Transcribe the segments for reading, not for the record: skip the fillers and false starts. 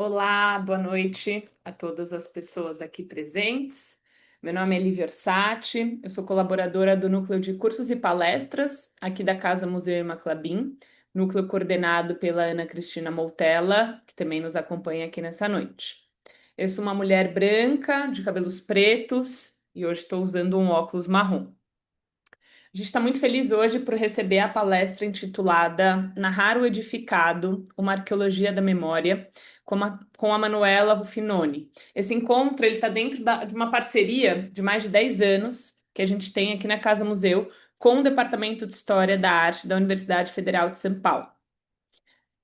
Olá, boa noite a todas as pessoas aqui presentes. Meu nome é Lívia Orsatti, eu sou colaboradora do Núcleo de Cursos e Palestras aqui da Casa Museu Emma Clabin, núcleo coordenado pela Ana Cristina Moutella, que também nos acompanha aqui nessa noite. Eu sou uma mulher branca, de cabelos pretos, e hoje estou usando um óculos marrom. A gente está muito feliz hoje por receber a palestra intitulada Narrar o Edificado, uma Arqueologia da Memória, com a Manuela Ruffinoni. Esse encontro ele está dentro de uma parceria de mais de 10 anos que a gente tem aqui na Casa Museu com o Departamento de História da Arte da Universidade Federal de São Paulo.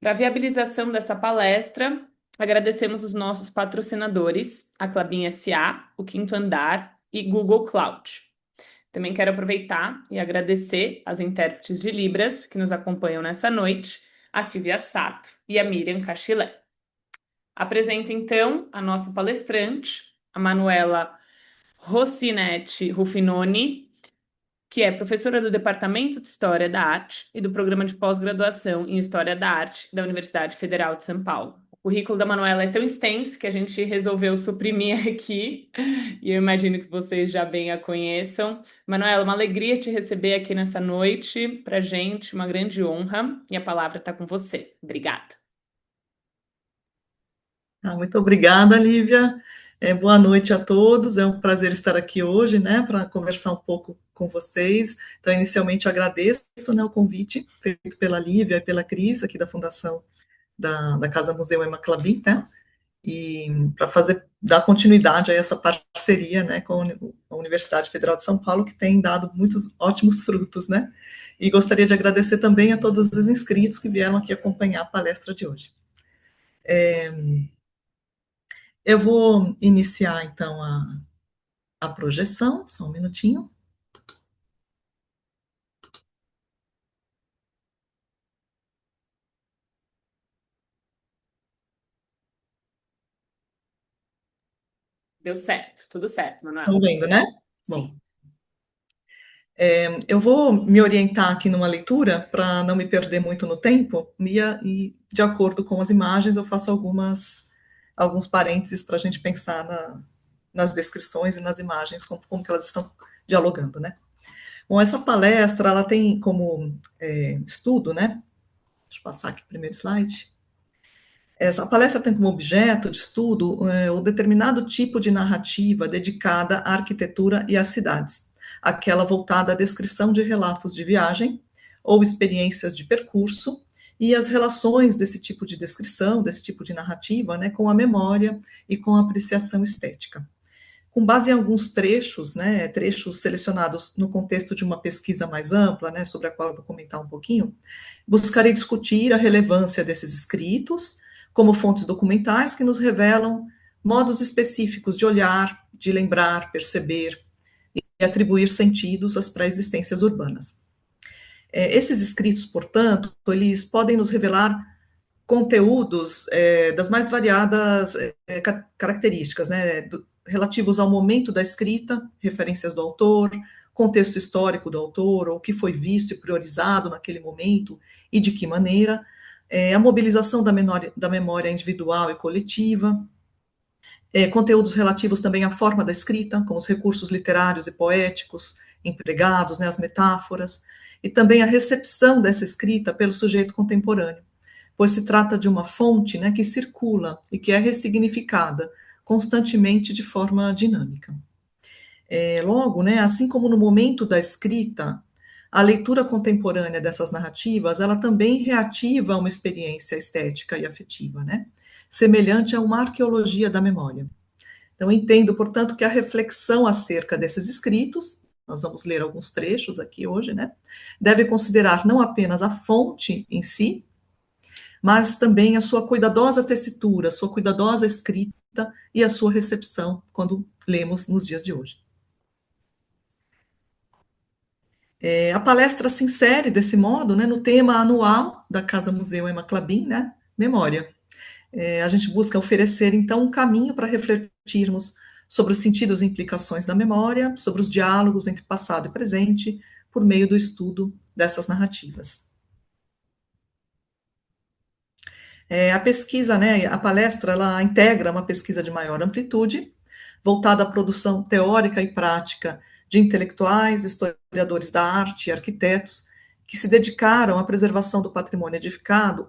Para a viabilização dessa palestra, agradecemos os nossos patrocinadores, a Clabin SA, o Quinto Andar e Google Cloud. Também quero aproveitar e agradecer às intérpretes de Libras que nos acompanham nessa noite, a Silvia Sato e a Miriam Cachilé. Apresento então a nossa palestrante, a Manuela Rossinetti Ruffinoni, que é professora do Departamento de História da Arte e do Programa de Pós-Graduação em História da Arte da Universidade Federal de São Paulo. O currículo da Manuela é tão extenso que a gente resolveu suprimir aqui, e eu imagino que vocês já bem a conheçam. Manuela, uma alegria te receber aqui nessa noite, para gente, uma grande honra, e a palavra está com você. Obrigada. Muito obrigada, Lívia. Boa noite a todos. É um prazer estar aqui hoje, né, para conversar um pouco com vocês. Então, inicialmente, eu agradeço, né, o convite feito pela Lívia e pela Cris, aqui da Fundação da Casa Museu Emma Clabin, né, e para dar continuidade a essa parceria, né, com a Universidade Federal de São Paulo, que tem dado muitos ótimos frutos, né. E gostaria de agradecer também a todos os inscritos que vieram aqui acompanhar a palestra de hoje. Eu vou iniciar, então, a projeção, só um minutinho. Deu certo, tudo certo, Manuela. Estão vendo, né? Sim. Bom, eu vou me orientar aqui numa leitura para não me perder muito no tempo, e de acordo com as imagens eu faço alguns parênteses para a gente pensar nas descrições e nas imagens, como que elas estão dialogando, né? Bom, essa palestra, ela tem como estudo, né? Deixa eu passar aqui o primeiro slide. Essa palestra tem como objeto de estudo o determinado tipo de narrativa dedicada à arquitetura e às cidades, aquela voltada à descrição de relatos de viagem ou experiências de percurso e as relações desse tipo de descrição, desse tipo de narrativa, né, com a memória e com a apreciação estética. Com base em alguns trechos, né, trechos selecionados no contexto de uma pesquisa mais ampla, né, sobre a qual eu vou comentar um pouquinho, buscarei discutir a relevância desses escritos como fontes documentais que nos revelam modos específicos de olhar, de lembrar, perceber e atribuir sentidos às pré-existências urbanas. Esses escritos, portanto, eles podem nos revelar conteúdos das mais variadas características, né, relativos ao momento da escrita, referências do autor, contexto histórico do autor, ou o que foi visto e priorizado naquele momento e de que maneira, a mobilização da memória individual e coletiva, conteúdos relativos também à forma da escrita, como os recursos literários e poéticos empregados, né, as metáforas, e também a recepção dessa escrita pelo sujeito contemporâneo, pois se trata de uma fonte, né, que circula e que é ressignificada constantemente de forma dinâmica. Logo, né, assim como no momento da escrita, a leitura contemporânea dessas narrativas, ela também reativa uma experiência estética e afetiva, né, semelhante a uma arqueologia da memória. Então, entendo, portanto, que a reflexão acerca desses escritos, nós vamos ler alguns trechos aqui hoje, né, deve considerar não apenas a fonte em si, mas também a sua cuidadosa tessitura, a sua cuidadosa escrita e a sua recepção quando lemos nos dias de hoje. A palestra se insere desse modo, né, no tema anual da Casa Museu Emma Clabin, né, Memória. A gente busca oferecer, então, um caminho para refletirmos sobre os sentidos e implicações da memória, sobre os diálogos entre passado e presente, por meio do estudo dessas narrativas. A pesquisa, né, a palestra, ela integra uma pesquisa de maior amplitude, voltada à produção teórica e prática de intelectuais, historiadores da arte e arquitetos, que se dedicaram à preservação do patrimônio edificado,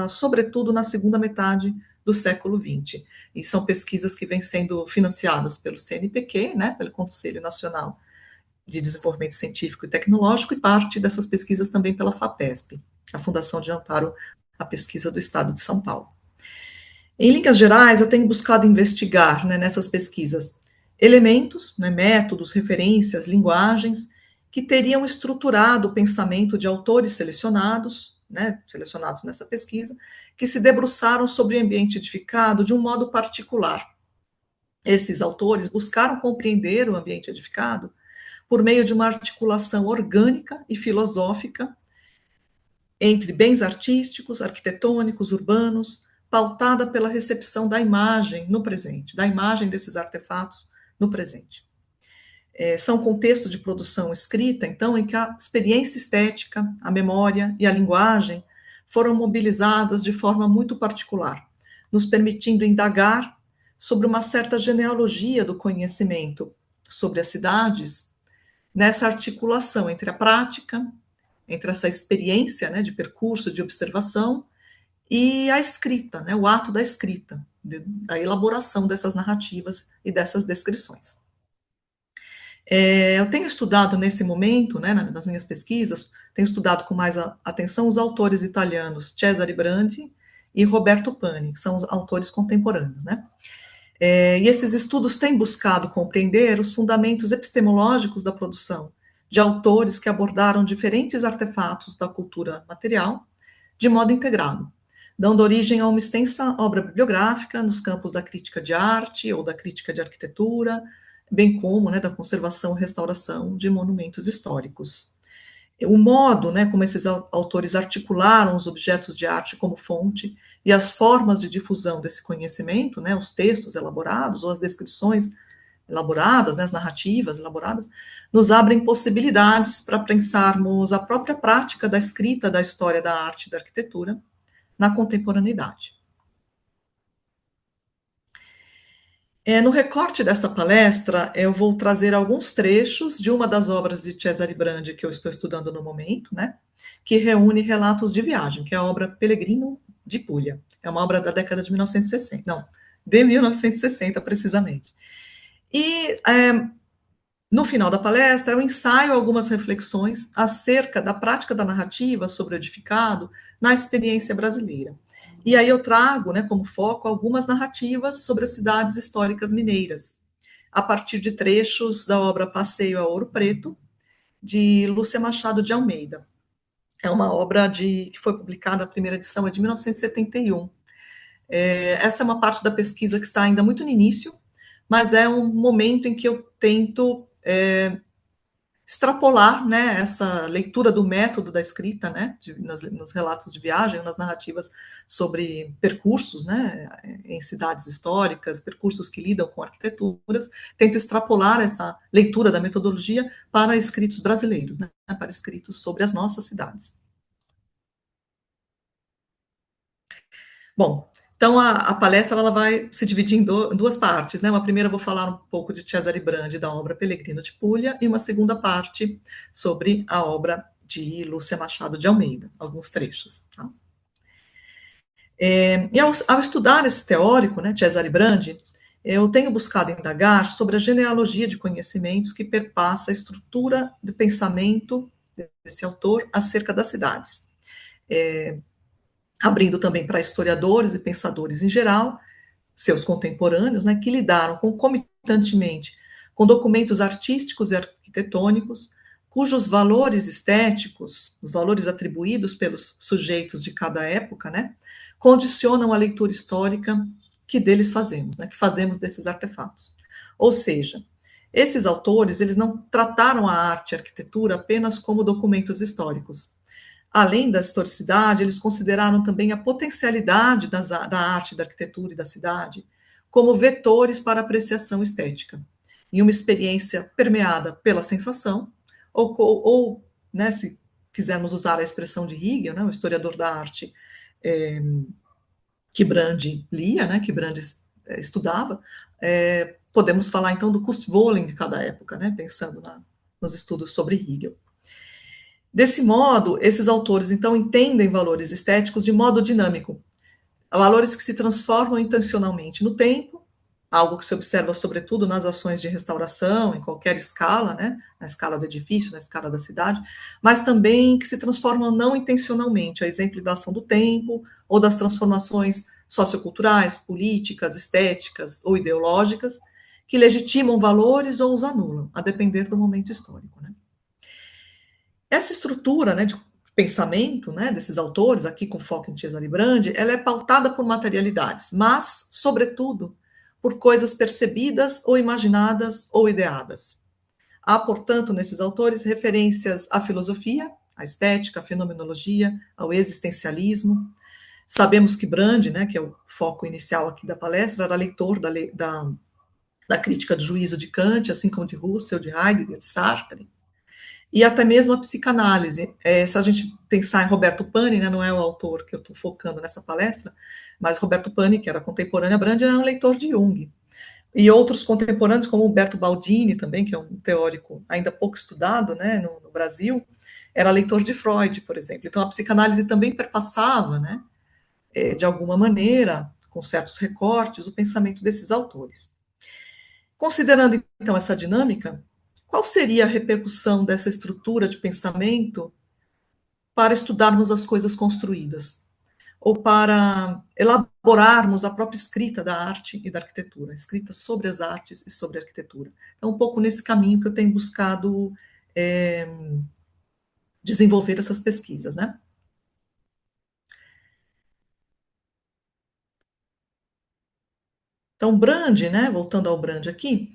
sobretudo na segunda metade do século XX. E são pesquisas que vêm sendo financiadas pelo CNPq, né, pelo Conselho Nacional de Desenvolvimento Científico e Tecnológico, e parte dessas pesquisas também pela FAPESP, a Fundação de Amparo à Pesquisa do Estado de São Paulo. Em linhas gerais, eu tenho buscado investigar, né, nessas pesquisas elementos, né, métodos, referências, linguagens que teriam estruturado o pensamento de autores selecionados, né, selecionados nessa pesquisa, que se debruçaram sobre o ambiente edificado de um modo particular. Esses autores buscaram compreender o ambiente edificado por meio de uma articulação orgânica e filosófica entre bens artísticos, arquitetônicos, urbanos, pautada pela recepção da imagem no presente, da imagem desses artefatos no presente. São contextos de produção escrita, então, em que a experiência estética, a memória e a linguagem foram mobilizadas de forma muito particular, nos permitindo indagar sobre uma certa genealogia do conhecimento sobre as cidades, nessa articulação entre a prática, entre essa experiência, né, de percurso, de observação, e a escrita, né, o ato da escrita, da elaboração dessas narrativas e dessas descrições. Eu tenho estudado nesse momento, né, nas minhas pesquisas, tenho estudado com mais atenção os autores italianos Cesare Brandi e Roberto Pani, que são os autores contemporâneos, né? E esses estudos têm buscado compreender os fundamentos epistemológicos da produção de autores que abordaram diferentes artefatos da cultura material de modo integrado, dando origem a uma extensa obra bibliográfica nos campos da crítica de arte ou da crítica de arquitetura, bem como, né, da conservação e restauração de monumentos históricos. O modo, né, como esses autores articularam os objetos de arte como fonte e as formas de difusão desse conhecimento, né, os textos elaborados ou as descrições elaboradas, né, as narrativas elaboradas, nos abrem possibilidades para pensarmos a própria prática da escrita da história da arte e da arquitetura na contemporaneidade. No recorte dessa palestra, eu vou trazer alguns trechos de uma das obras de Cesare Brandi que eu estou estudando no momento, né, que reúne relatos de viagem, que é a obra Pellegrino di Puglia. É uma obra da década de 1960, não, de 1960, precisamente. E no final da palestra, eu ensaio algumas reflexões acerca da prática da narrativa sobre o edificado na experiência brasileira. E aí eu trago, né, como foco algumas narrativas sobre as cidades históricas mineiras, a partir de trechos da obra Passeio a Ouro Preto, de Lúcia Machado de Almeida. É uma obra que foi publicada, a primeira edição é de 1971. Essa é uma parte da pesquisa que está ainda muito no início, mas é um momento em que eu tento extrapolar, né, essa leitura do método da escrita, né, nos relatos de viagem, nas narrativas sobre percursos, né, em cidades históricas, percursos que lidam com arquiteturas, tento extrapolar essa leitura da metodologia para escritos brasileiros, né, para escritos sobre as nossas cidades. Bom, então a palestra ela vai se dividir em duas partes, né? Uma primeira eu vou falar um pouco de Cesare Brandi, da obra Pellegrino de Puglia, e uma segunda parte sobre a obra de Lúcia Machado de Almeida, alguns trechos. Tá? E ao estudar esse teórico, né, Cesare Brandi, eu tenho buscado indagar sobre a genealogia de conhecimentos que perpassa a estrutura de pensamento desse autor acerca das cidades. Abrindo também para historiadores e pensadores em geral, seus contemporâneos, né, que lidaram concomitantemente com documentos artísticos e arquitetônicos, cujos valores estéticos, os valores atribuídos pelos sujeitos de cada época, né, condicionam a leitura histórica que deles fazemos, né, que fazemos desses artefatos. Ou seja, esses autores, eles não trataram a arte e a arquitetura apenas como documentos históricos. Além da historicidade, eles consideraram também a potencialidade da arte, da arquitetura e da cidade como vetores para apreciação estética, em uma experiência permeada pela sensação, ou né, se quisermos usar a expressão de Hegel, né, o historiador da arte, que Brande lia, né, que Brande estudava, podemos falar então do Kunstvollen de cada época, né, pensando nos estudos sobre Hegel. Desse modo, esses autores então entendem valores estéticos de modo dinâmico, valores que se transformam intencionalmente no tempo, algo que se observa sobretudo nas ações de restauração, em qualquer escala, né, na escala do edifício, na escala da cidade, mas também que se transformam não intencionalmente, a exemplo da ação do tempo ou das transformações socioculturais, políticas, estéticas ou ideológicas, que legitimam valores ou os anulam, a depender do momento histórico, né. Essa estrutura, né, de pensamento, né, desses autores, aqui com foco em Cesare Brandi, ela é pautada por materialidades, mas, sobretudo, por coisas percebidas ou imaginadas ou ideadas. Há, portanto, nesses autores referências à filosofia, à estética, à fenomenologia, ao existencialismo. Sabemos que Brandi, né, que é o foco inicial aqui da palestra, era leitor da crítica do juízo de Kant, assim como de Husserl, de Heidegger, de Sartre, e até mesmo a psicanálise. Se a gente pensar em Roberto Pani, né, não é o autor que eu estou focando nessa palestra, mas Roberto Pani, que era contemporâneo a Brandi, era um leitor de Jung. E outros contemporâneos, como Humberto Baldini, também, que é um teórico ainda pouco estudado, né, no Brasil, era leitor de Freud, por exemplo. Então, a psicanálise também perpassava, né, de alguma maneira, com certos recortes, o pensamento desses autores. Considerando, então, essa dinâmica, qual seria a repercussão dessa estrutura de pensamento para estudarmos as coisas construídas? Ou para elaborarmos a própria escrita da arte e da arquitetura, escrita sobre as artes e sobre a arquitetura. É um pouco nesse caminho que eu tenho buscado desenvolver essas pesquisas, né? Então, Brandi, né, voltando ao Brandi aqui,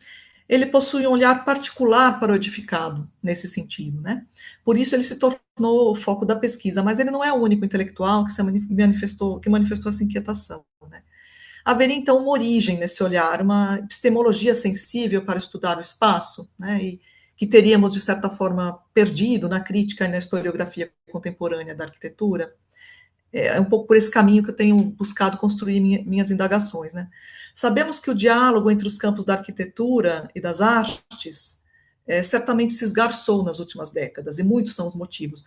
ele possui um olhar particular para o edificado, nesse sentido, né? Por isso ele se tornou o foco da pesquisa, mas ele não é o único intelectual que manifestou essa inquietação, né? Haveria, então, uma origem nesse olhar, uma epistemologia sensível para estudar o espaço, né, e que teríamos, de certa forma, perdido na crítica e na historiografia contemporânea da arquitetura. É um pouco por esse caminho que eu tenho buscado construir minhas indagações, né. Sabemos que o diálogo entre os campos da arquitetura e das artes certamente se esgarçou nas últimas décadas, e muitos são os motivos.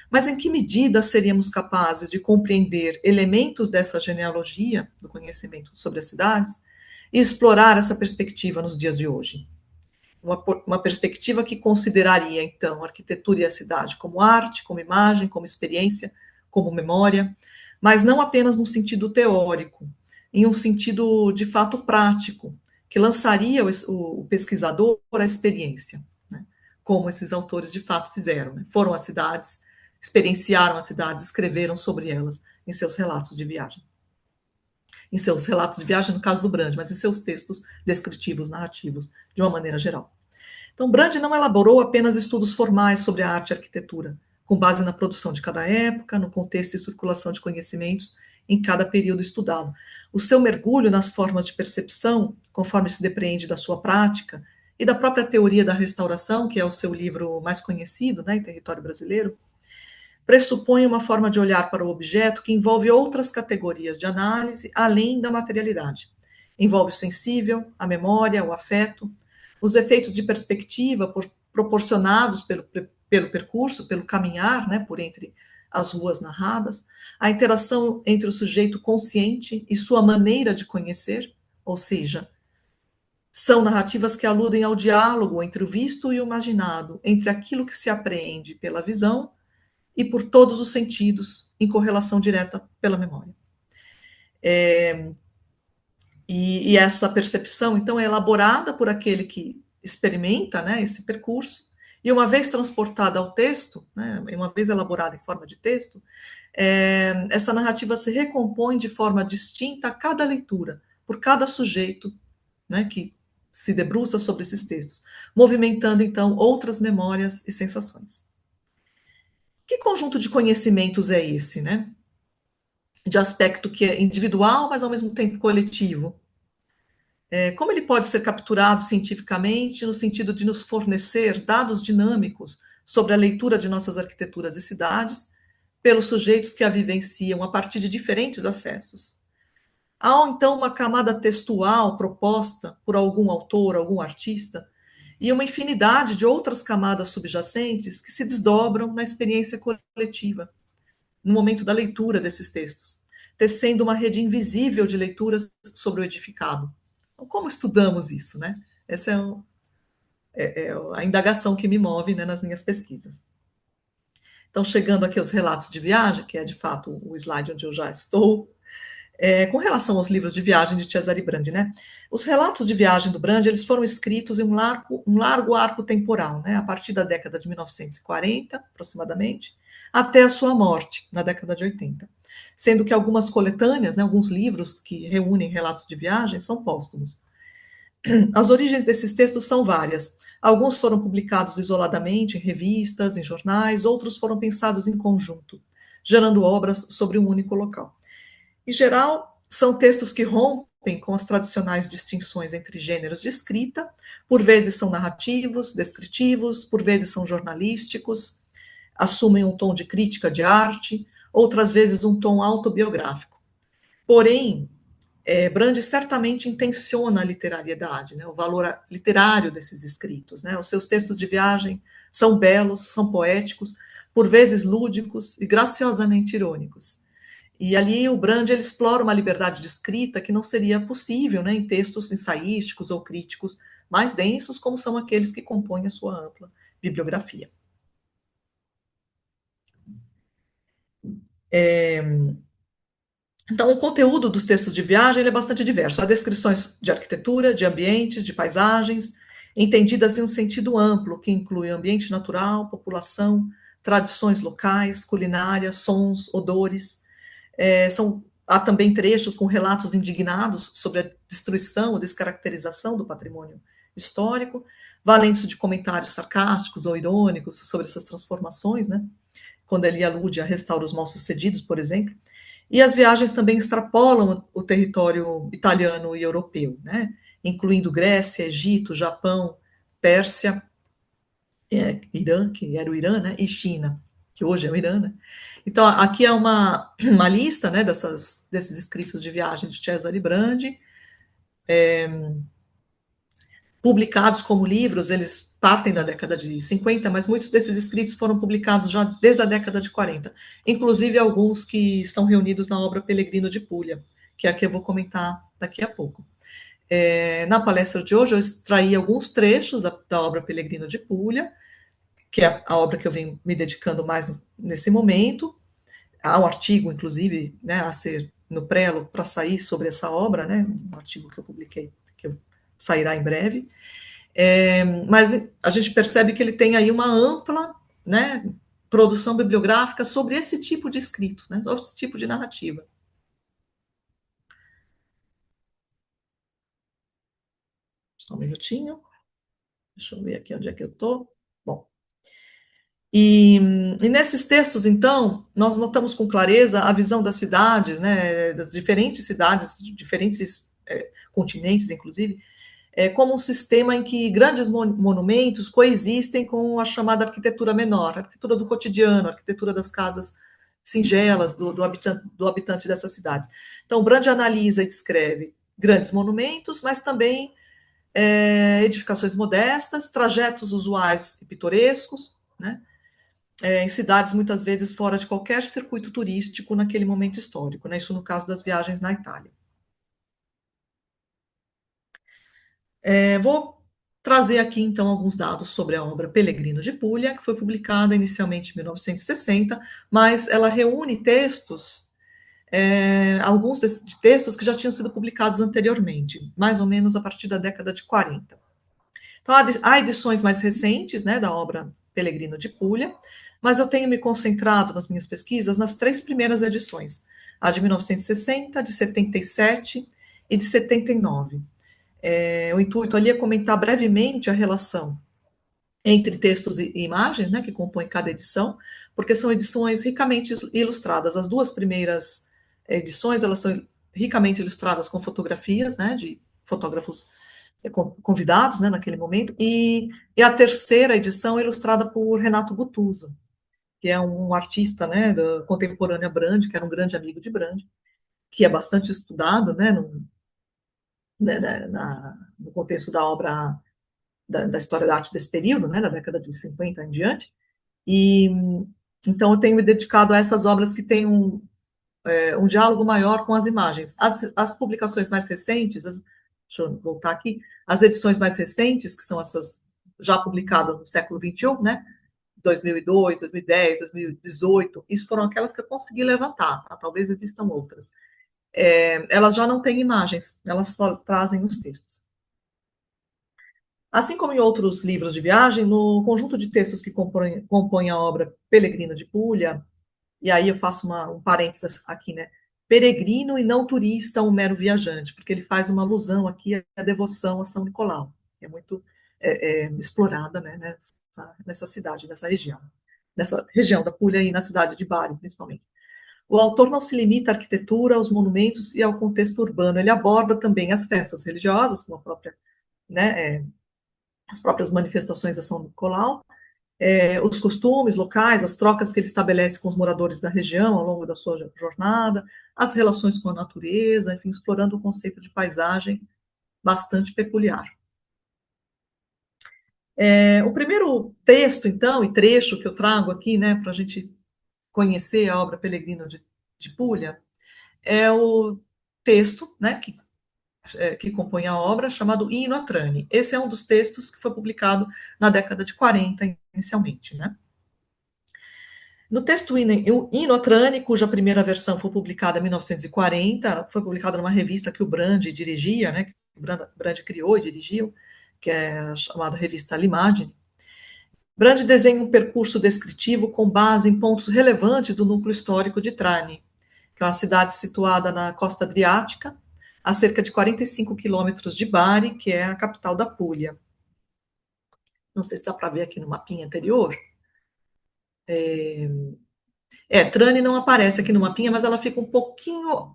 Mas em que medida seríamos capazes de compreender elementos dessa genealogia do conhecimento sobre as cidades e explorar essa perspectiva nos dias de hoje? Uma perspectiva que consideraria, então, a arquitetura e a cidade como arte, como imagem, como experiência, como memória, mas não apenas num sentido teórico, em um sentido de fato prático, que lançaria o pesquisador à experiência, né? Como esses autores de fato fizeram, né? Foram às cidades, experienciaram as cidades, escreveram sobre elas em seus relatos de viagem. Em seus relatos de viagem, no caso do Brand, mas em seus textos descritivos, narrativos, de uma maneira geral. Então, Brand não elaborou apenas estudos formais sobre a arte e a arquitetura, com base na produção de cada época, no contexto e circulação de conhecimentos em cada período estudado. O seu mergulho nas formas de percepção, conforme se depreende da sua prática, e da própria teoria da restauração, que é o seu livro mais conhecido, né, em território brasileiro, pressupõe uma forma de olhar para o objeto que envolve outras categorias de análise, além da materialidade. Envolve o sensível, a memória, o afeto, os efeitos de perspectiva proporcionados pelo percurso, pelo caminhar, né, por entre as ruas narradas, a interação entre o sujeito consciente e sua maneira de conhecer, ou seja, são narrativas que aludem ao diálogo entre o visto e o imaginado, entre aquilo que se apreende pela visão e por todos os sentidos, em correlação direta pela memória. E essa percepção, então, é elaborada por aquele que experimenta, né, esse percurso, e uma vez transportada ao texto, né, uma vez elaborada em forma de texto, essa narrativa se recompõe de forma distinta a cada leitura, por cada sujeito, né, que se debruça sobre esses textos, movimentando, então, outras memórias e sensações. Que conjunto de conhecimentos é esse, né? De aspecto que é individual, mas ao mesmo tempo coletivo. Como ele pode ser capturado cientificamente no sentido de nos fornecer dados dinâmicos sobre a leitura de nossas arquiteturas e cidades pelos sujeitos que a vivenciam a partir de diferentes acessos. Há, então, uma camada textual proposta por algum autor, algum artista, e uma infinidade de outras camadas subjacentes que se desdobram na experiência coletiva, no momento da leitura desses textos, tecendo uma rede invisível de leituras sobre o edificado. Então, como estudamos isso, né? Essa é a indagação que me move, né, nas minhas pesquisas. Então, chegando aqui aos relatos de viagem, que é de fato o slide onde eu já estou, com relação aos livros de viagem de Cesare Brandi, né? Os relatos de viagem do Brandi, eles foram escritos em um largo arco temporal, né? A partir da década de 1940, aproximadamente, até a sua morte, na década de 80. Sendo que algumas coletâneas, né, alguns livros que reúnem relatos de viagem, são póstumos. As origens desses textos são várias. Alguns foram publicados isoladamente em revistas, em jornais, outros foram pensados em conjunto, gerando obras sobre um único local. Em geral, são textos que rompem com as tradicionais distinções entre gêneros de escrita, por vezes são narrativos, descritivos, por vezes são jornalísticos, assumem um tom de crítica de arte, outras vezes um tom autobiográfico. Porém, Brandi certamente intenciona a literariedade, né, o valor literário desses escritos. Né? Os seus textos de viagem são belos, são poéticos, por vezes lúdicos e graciosamente irônicos. E ali o Brandi ele explora uma liberdade de escrita que não seria possível, né, em textos ensaísticos ou críticos mais densos, como são aqueles que compõem a sua ampla bibliografia. Então, o conteúdo dos textos de viagem ele é bastante diverso. Há descrições de arquitetura, de ambientes, de paisagens, entendidas em um sentido amplo, que inclui ambiente natural, população, tradições locais, culinária, sons, odores. Há também trechos com relatos indignados sobre a destruição ou descaracterização do patrimônio histórico, valendo-se de comentários sarcásticos ou irônicos sobre essas transformações, né? Quando ele alude a restauros mal-sucedidos, por exemplo. E as viagens também extrapolam o território italiano e europeu, né? Incluindo Grécia, Egito, Japão, Pérsia, Irã, que era o Irã, né? E China, que hoje é o Irã, né? Então, aqui é uma lista, né, desses escritos de viagem de Cesare Brandi, publicados como livros, eles partem da década de 50, mas muitos desses escritos foram publicados já desde a década de 40, inclusive alguns que estão reunidos na obra Pellegrino de Puglia, que é a que eu vou comentar daqui a pouco. Na palestra de hoje, eu extraí alguns trechos da obra Pellegrino de Puglia, que é a obra que eu venho me dedicando mais nesse momento. Há um artigo, inclusive, né, a ser no prelo para sair sobre essa obra, né, um artigo que eu publiquei, que sairá em breve. Mas a gente percebe que ele tem aí uma ampla, né, produção bibliográfica sobre esse tipo de escritos, né, sobre esse tipo de narrativa. Só um minutinho, deixa eu ver aqui onde é que eu estou. Bom, e nesses textos, então, nós notamos com clareza a visão das cidades, né, das diferentes cidades, de diferentes continentes, inclusive, como um sistema em que grandes monumentos coexistem com a chamada arquitetura menor, a arquitetura do cotidiano, a arquitetura das casas singelas do habitante dessas cidades. Então, Brandi analisa e descreve grandes monumentos, mas também edificações modestas, trajetos usuais e pitorescos, né? Em cidades muitas vezes fora de qualquer circuito turístico naquele momento histórico, né? Isso no caso das viagens na Itália. Vou trazer aqui, então, alguns dados sobre a obra Pellegrino de Puglia, que foi publicada inicialmente em 1960, mas ela reúne textos, alguns de textos que já tinham sido publicados anteriormente, mais ou menos a partir da década de 40. Então, há edições mais recentes, né, da obra Pellegrino de Puglia, mas eu tenho me concentrado nas minhas pesquisas nas três primeiras edições, a de 1960, de 77 e de 79. O intuito ali é comentar brevemente a relação entre textos e imagens, né, que compõem cada edição, porque são edições ricamente ilustradas. As duas primeiras edições, elas são ricamente ilustradas com fotografias, né, de fotógrafos convidados, né, naquele momento, e a terceira edição é ilustrada por Renato Guttuso, que é um artista, né, da contemporânea Brandi, que era um grande amigo de Brandi, que é bastante estudado, né, no contexto da obra da história da arte desse período, né, da década de 50 em diante. E então eu tenho me dedicado a essas obras que têm um diálogo maior com as imagens. As publicações mais recentes, deixa eu voltar aqui, as edições mais recentes, que são essas já publicadas no século XXI, né? 2002, 2010, 2018, isso foram aquelas que eu consegui levantar, tá? Talvez existam outras. Elas já não têm imagens, elas só trazem os textos. Assim como em outros livros de viagem, no conjunto de textos que compõem a obra Pellegrino de Puglia, e aí eu faço um parênteses aqui, né? Peregrino e não turista, um mero viajante, porque ele faz uma alusão aqui à devoção a São Nicolau, que é muito explorada, né, nessa cidade, nessa região da Puglia e na cidade de Bari, principalmente. O autor não se limita à arquitetura, aos monumentos e ao contexto urbano, ele aborda também as festas religiosas, como né, as próprias manifestações a São Nicolau, os costumes locais, as trocas que ele estabelece com os moradores da região ao longo da sua jornada, as relações com a natureza, enfim, explorando o conceito de paisagem bastante peculiar. O primeiro texto, então, e trecho que eu trago aqui, né, para a gente conhecer a obra Pellegrino de Puglia, é o texto, né, que compõe a obra, chamado Hino a Trani. Esse é um dos textos que foi publicado na década de 40, inicialmente, né? No texto Hino a Trani, cuja primeira versão foi publicada em 1940, foi publicada numa revista que o Brandi dirigia, né, que o Brandi criou e dirigiu, que é a chamada revista L'Imagine. Brandi desenha um percurso descritivo com base em pontos relevantes do núcleo histórico de Trani, que é uma cidade situada na costa adriática, a cerca de 45 quilômetros de Bari, que é a capital da Puglia. Não sei se dá para ver aqui no mapinha anterior. Trani não aparece aqui no mapinha, mas ela fica um pouquinho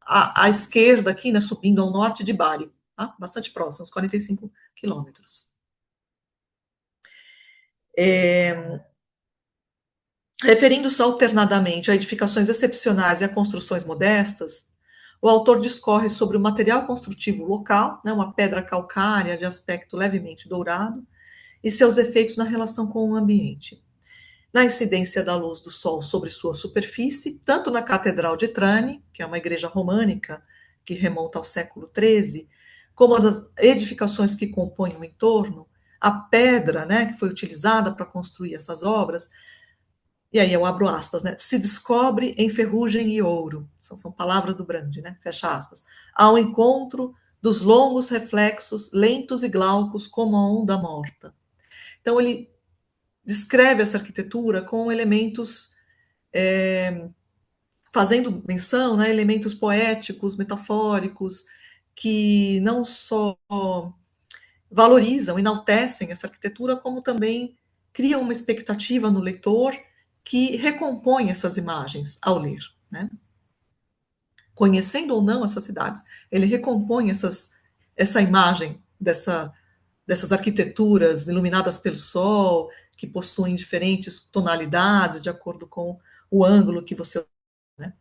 à esquerda aqui, né, subindo ao norte de Bari, tá? Bastante próximo, uns 45 quilômetros. Referindo-se alternadamente a edificações excepcionais e a construções modestas, o autor discorre sobre o material construtivo local, né, uma pedra calcária de aspecto levemente dourado, e seus efeitos na relação com o ambiente. Na incidência da luz do sol sobre sua superfície, tanto na Catedral de Trani, que é uma igreja românica que remonta ao século XIII, como nas edificações que compõem o entorno, a pedra, né, que foi utilizada para construir essas obras, e aí eu abro aspas, né, se descobre em ferrugem e ouro, são palavras do Brandi, né, fecha aspas, ao encontro dos longos reflexos, lentos e glaucos como a onda morta. Então ele descreve essa arquitetura com elementos, fazendo menção, né, elementos poéticos, metafóricos, que não só valorizam, enaltecem essa arquitetura, como também criam uma expectativa no leitor que recompõe essas imagens ao ler, né? Conhecendo ou não essas cidades, ele recompõe essa imagem dessas arquiteturas iluminadas pelo sol, que possuem diferentes tonalidades de acordo com o ângulo que você... Né?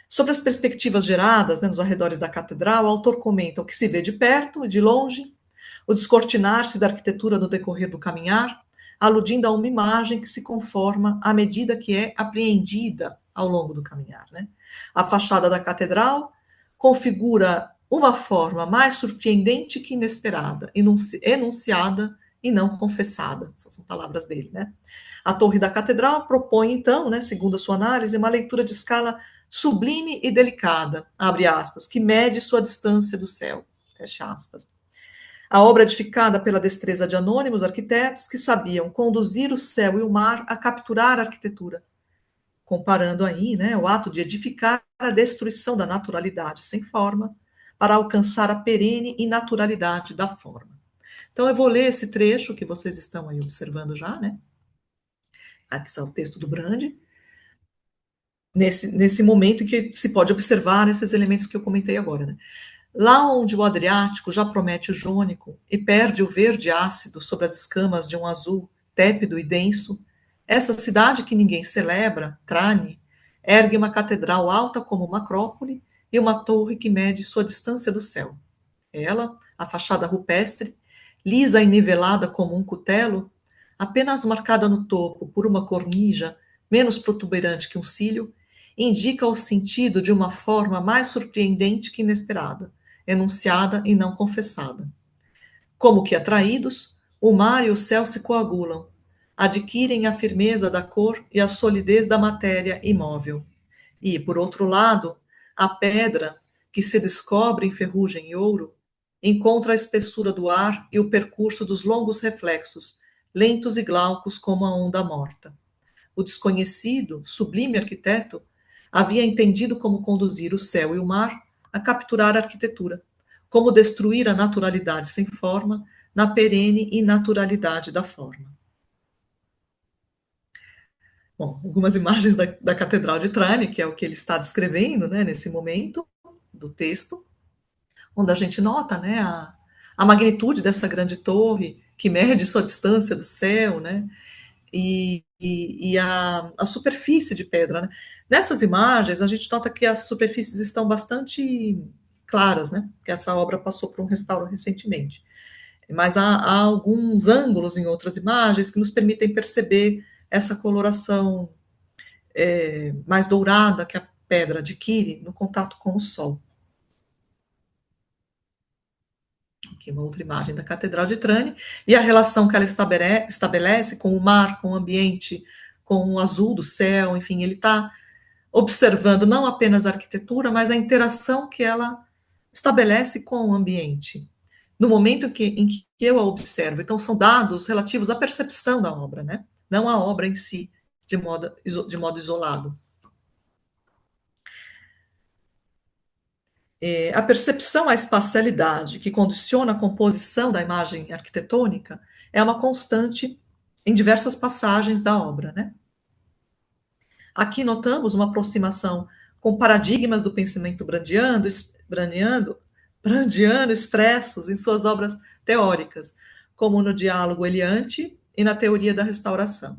Sobre as perspectivas geradas, né, nos arredores da catedral, o autor comenta o que se vê de perto e de longe, o descortinar-se da arquitetura no decorrer do caminhar, aludindo a uma imagem que se conforma à medida que é apreendida ao longo do caminhar. Né? A fachada da catedral configura uma forma mais surpreendente que inesperada, enunciada e não confessada. Essas são palavras dele, né? A torre da catedral propõe, então, né, segundo a sua análise, uma leitura de escala sublime e delicada, abre aspas, que mede sua distância do céu, fecha aspas. A obra edificada pela destreza de anônimos arquitetos que sabiam conduzir o céu e o mar a capturar a arquitetura, comparando aí, né, o ato de edificar a destruição da naturalidade sem forma para alcançar a perene inaturalidade da forma. Então eu vou ler esse trecho que vocês estão aí observando já, né? Aqui está o texto do Brandi. Nesse momento em que se pode observar esses elementos que eu comentei agora, né? Lá onde o Adriático já promete o jônico e perde o verde ácido sobre as escamas de um azul tépido e denso, essa cidade que ninguém celebra, Trani, ergue uma catedral alta como uma acrópole e uma torre que mede sua distância do céu. Ela, a fachada rupestre, lisa e nivelada como um cutelo, apenas marcada no topo por uma cornija menos protuberante que um cílio, indica o sentido de uma forma mais surpreendente que inesperada, enunciada e não confessada. Como que atraídos, o mar e o céu se coagulam, adquirem a firmeza da cor e a solidez da matéria imóvel. E, por outro lado, a pedra, que se descobre em ferrugem e ouro, encontra a espessura do ar e o percurso dos longos reflexos, lentos e glaucos como a onda morta. O desconhecido, sublime arquiteto, havia entendido como conduzir o céu e o mar a capturar a arquitetura, como destruir a naturalidade sem forma na perene inaturalidade da forma. Bom, algumas imagens da Catedral de Trani, que é o que ele está descrevendo, né, nesse momento do texto, onde a gente nota, né, a magnitude dessa grande torre, que mede sua distância do céu, né, e a superfície de pedra. Né. Nessas imagens, a gente nota que as superfícies estão bastante claras, né, que essa obra passou por um restauro recentemente. Mas há alguns ângulos em outras imagens que nos permitem perceber essa coloração mais dourada que a pedra adquire no contato com o sol. Aqui uma outra imagem da Catedral de Trani, e a relação que ela estabelece com o mar, com o ambiente, com o azul do céu, enfim, ele está observando não apenas a arquitetura, mas a interação que ela estabelece com o ambiente, no momento em que eu a observo. Então, são dados relativos à percepção da obra, né? Não a obra em si, de modo isolado. A percepção à espacialidade, que condiciona a composição da imagem arquitetônica, é uma constante em diversas passagens da obra. Né? Aqui notamos uma aproximação com paradigmas do pensamento brandiano expressos em suas obras teóricas, como no Diálogo Eliante e na Teoria da Restauração.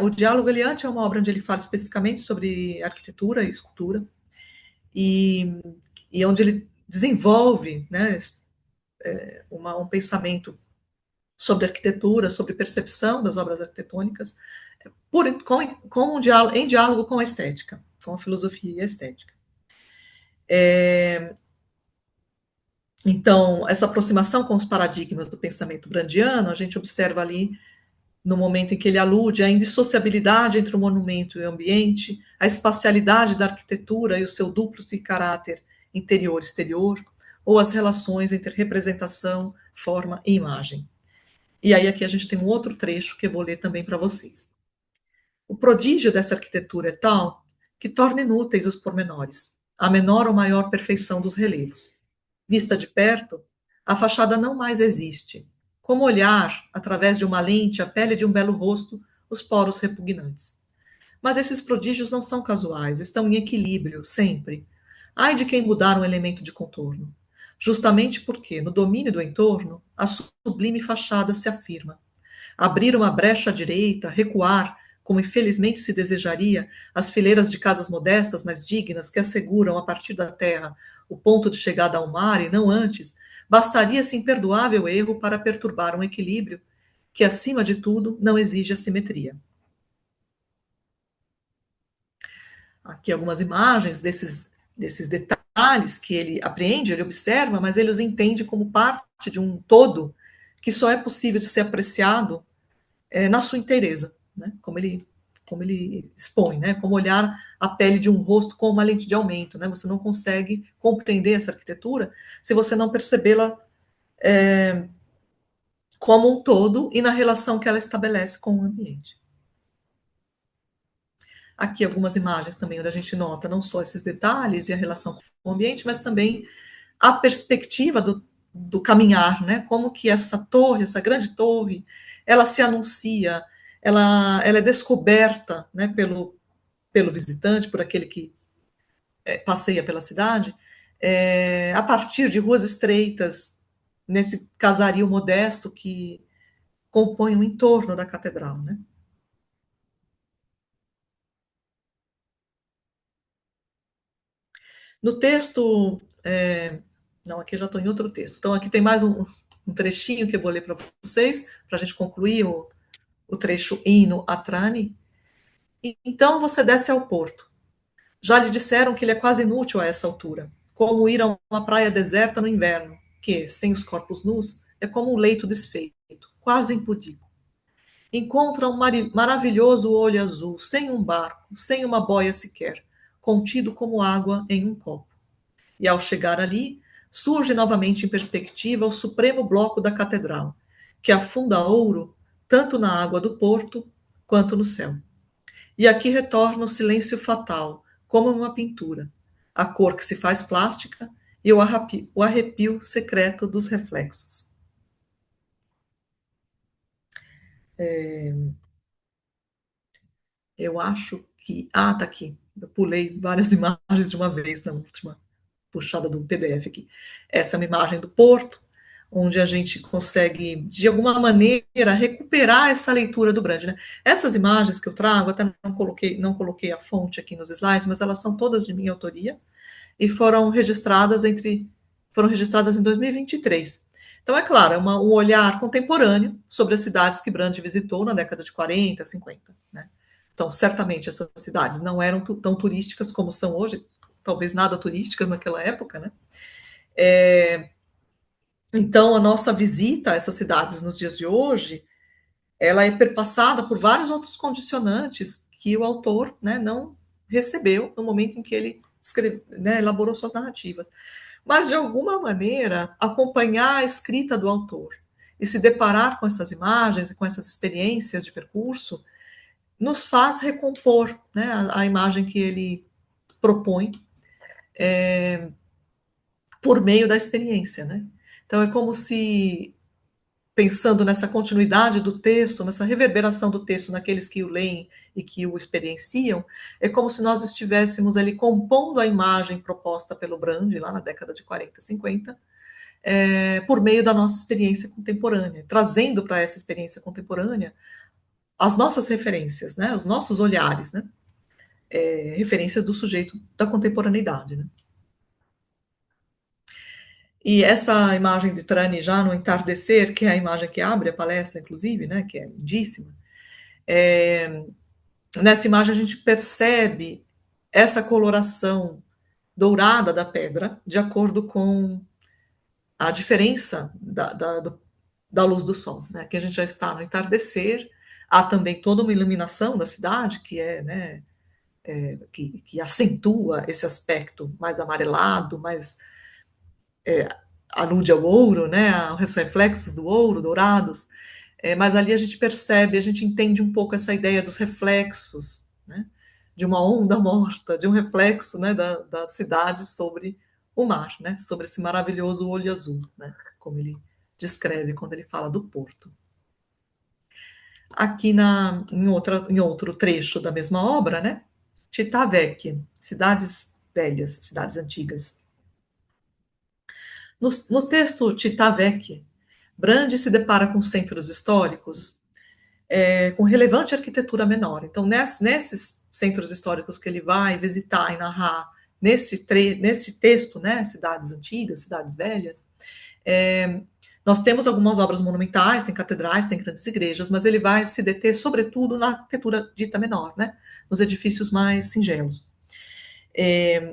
O Diálogo Eliante é uma obra onde ele fala especificamente sobre arquitetura e escultura, e onde ele desenvolve, né, um pensamento sobre arquitetura, sobre percepção das obras arquitetônicas, em diálogo com a estética, com a filosofia e a estética. Então, essa aproximação com os paradigmas do pensamento brandiano, a gente observa ali no momento em que ele alude à indissociabilidade entre o monumento e o ambiente, a espacialidade da arquitetura e o seu duplo caráter interior-exterior, ou as relações entre representação, forma e imagem. E aí aqui a gente tem um outro trecho que eu vou ler também para vocês. O prodígio dessa arquitetura é tal que torna inúteis os pormenores, a menor ou maior perfeição dos relevos. Vista de perto, a fachada não mais existe. Como olhar, através de uma lente, a pele de um belo rosto, os poros repugnantes. Mas esses prodígios não são casuais, estão em equilíbrio, sempre. Ai de quem mudar um elemento de contorno. Justamente porque, no domínio do entorno, a sublime fachada se afirma. Abrir uma brecha à direita, recuar, como infelizmente se desejaria, as fileiras de casas modestas, mas dignas, que asseguram, a partir da terra, o ponto de chegada ao mar e não antes, bastaria esse imperdoável erro para perturbar um equilíbrio que, acima de tudo, não exige a simetria. Aqui algumas imagens desses detalhes que ele apreende, ele observa, mas ele os entende como parte de um todo que só é possível de ser apreciado na sua inteireza, né? Como ele expõe, né? Como olhar a pele de um rosto com uma lente de aumento, né? Você não consegue compreender essa arquitetura se você não percebê-la como um todo e na relação que ela estabelece com o ambiente. Aqui algumas imagens também onde a gente nota não só esses detalhes e a relação com o ambiente, mas também a perspectiva do caminhar, né? Como que essa torre, essa grande torre, ela se anuncia, ela é descoberta, né, pelo visitante, por aquele que passeia pela cidade, a partir de ruas estreitas, nesse casario modesto que compõe o entorno da catedral, né? No texto, não, aqui eu já estou em outro texto. Então, aqui tem mais um trechinho que eu vou ler para vocês, para a gente concluir o trecho hino a Trani. Então você desce ao porto. Já lhe disseram que ele é quase inútil a essa altura, como ir a uma praia deserta no inverno, que, sem os corpos nus, é como um leito desfeito, quase impudível. Encontra um maravilhoso olho azul, sem um barco, sem uma boia sequer, contido como água em um copo. E ao chegar ali, surge novamente em perspectiva o supremo bloco da catedral, que afunda ouro tanto na água do porto quanto no céu. E aqui retorna o silêncio fatal, como uma pintura, a cor que se faz plástica e o arrepio secreto dos reflexos. Eu acho que. Ah, tá aqui. Eu pulei várias imagens de uma vez na última puxada do PDF aqui. Essa é uma imagem do Porto, onde a gente consegue, de alguma maneira, recuperar essa leitura do Brand. Né? Essas imagens que eu trago, até não coloquei a fonte aqui nos slides, mas elas são todas de minha autoria e foram registradas em 2023. Então, é claro, é um olhar contemporâneo sobre as cidades que Brand visitou na década de 40, 50. Né? Então, certamente, essas cidades não eram tão turísticas como são hoje, talvez nada turísticas naquela época. Né? Então, a nossa visita a essas cidades nos dias de hoje, ela é perpassada por vários outros condicionantes que o autor, né, não recebeu no momento em que ele né, elaborou suas narrativas. Mas, de alguma maneira, acompanhar a escrita do autor e se deparar com essas imagens e com essas experiências de percurso nos faz recompor, né, a imagem que ele propõe por meio da experiência. Né? Então, é como se, pensando nessa continuidade do texto, nessa reverberação do texto naqueles que o leem e que o experienciam, é como se nós estivéssemos ali compondo a imagem proposta pelo Brand, lá na década de 40, 50, por meio da nossa experiência contemporânea, trazendo para essa experiência contemporânea as nossas referências, né, os nossos olhares, né, referências do sujeito da contemporaneidade. Né. E essa imagem de Trani já no entardecer, que é a imagem que abre a palestra, inclusive, né, que é lindíssima, nessa imagem a gente percebe essa coloração dourada da pedra, de acordo com a diferença da luz do sol, né? Que a gente já está no entardecer, há também toda uma iluminação da cidade, que é, né, que acentua esse aspecto mais amarelado, mais alude ao ouro, né, aos reflexos do ouro, dourados, mas ali a gente percebe, a gente entende um pouco essa ideia dos reflexos, né, de uma onda morta, de um reflexo, né, da cidade sobre o mar, né, sobre esse maravilhoso olho azul, né, como ele descreve quando ele fala do porto. Aqui em outro trecho da mesma obra, né, Città Vecchie, cidades velhas, cidades antigas. No texto Città Vecchie, Brand se depara com centros históricos com relevante arquitetura menor. Então, nesses centros históricos que ele vai visitar e narrar nesse texto, né, cidades antigas, cidades velhas, nós temos algumas obras monumentais, tem catedrais, tem grandes igrejas, mas ele vai se deter, sobretudo, na arquitetura dita menor, né, nos edifícios mais singelos.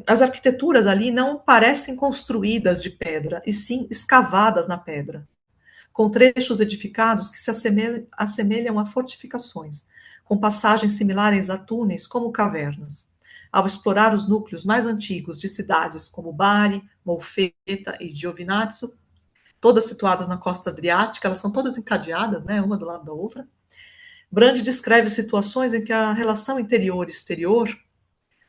As arquiteturas ali não parecem construídas de pedra, e sim escavadas na pedra, com trechos edificados que se assemelham a fortificações, com passagens similares a túneis como cavernas. Ao explorar os núcleos mais antigos de cidades como Bari, Molfetta e Giovinazzo, todas situadas na costa adriática, elas são todas encadeadas, né, uma do lado da outra. Brand descreve situações em que a relação interior-exterior,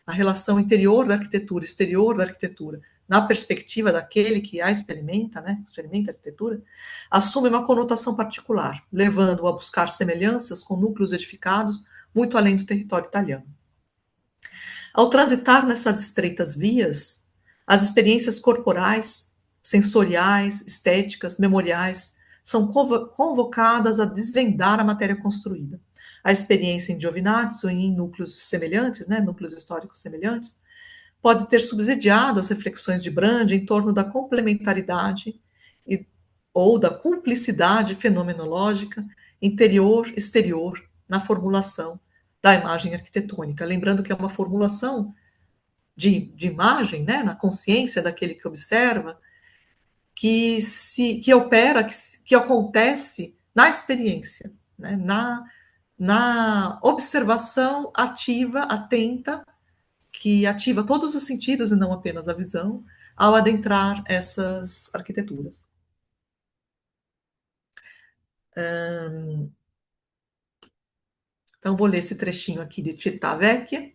a relação interior da arquitetura, exterior da arquitetura, na perspectiva daquele que a experimenta, né, experimenta a arquitetura, assume uma conotação particular, levando-o a buscar semelhanças com núcleos edificados muito além do território italiano. Ao transitar nessas estreitas vias, as experiências corporais, sensoriais, estéticas, memoriais, são convocadas a desvendar a matéria construída. A experiência em Giovinazzo e em núcleos semelhantes, né, núcleos históricos semelhantes, pode ter subsidiado as reflexões de Brand em torno da complementaridade ou da cumplicidade fenomenológica interior-exterior na formulação da imagem arquitetônica. Lembrando que é uma formulação de imagem, né, na consciência daquele que observa, que opera, que acontece na experiência, né, na observação ativa, atenta, que ativa todos os sentidos e não apenas a visão, ao adentrar essas arquiteturas. Então, vou ler esse trechinho aqui de Città Vecchia.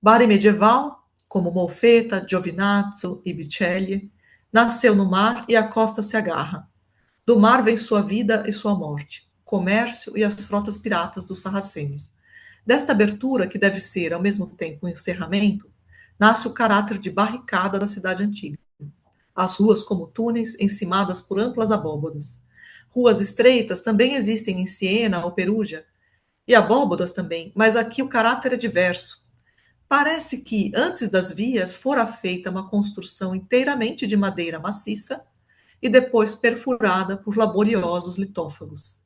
Bari medieval, como Molfetta, Giovinazzo e Biceglie, nasceu no mar e a costa se agarra. Do mar vem sua vida e sua morte, comércio e as frotas piratas dos sarracenos. Desta abertura, que deve ser ao mesmo tempo um encerramento, nasce o caráter de barricada da cidade antiga. As ruas como túneis, encimadas por amplas abóbodas. Ruas estreitas também existem em Siena ou Perugia, e abóbodas também, mas aqui o caráter é diverso. Parece que, antes das vias, fora feita uma construção inteiramente de madeira maciça e depois perfurada por laboriosos litófagos.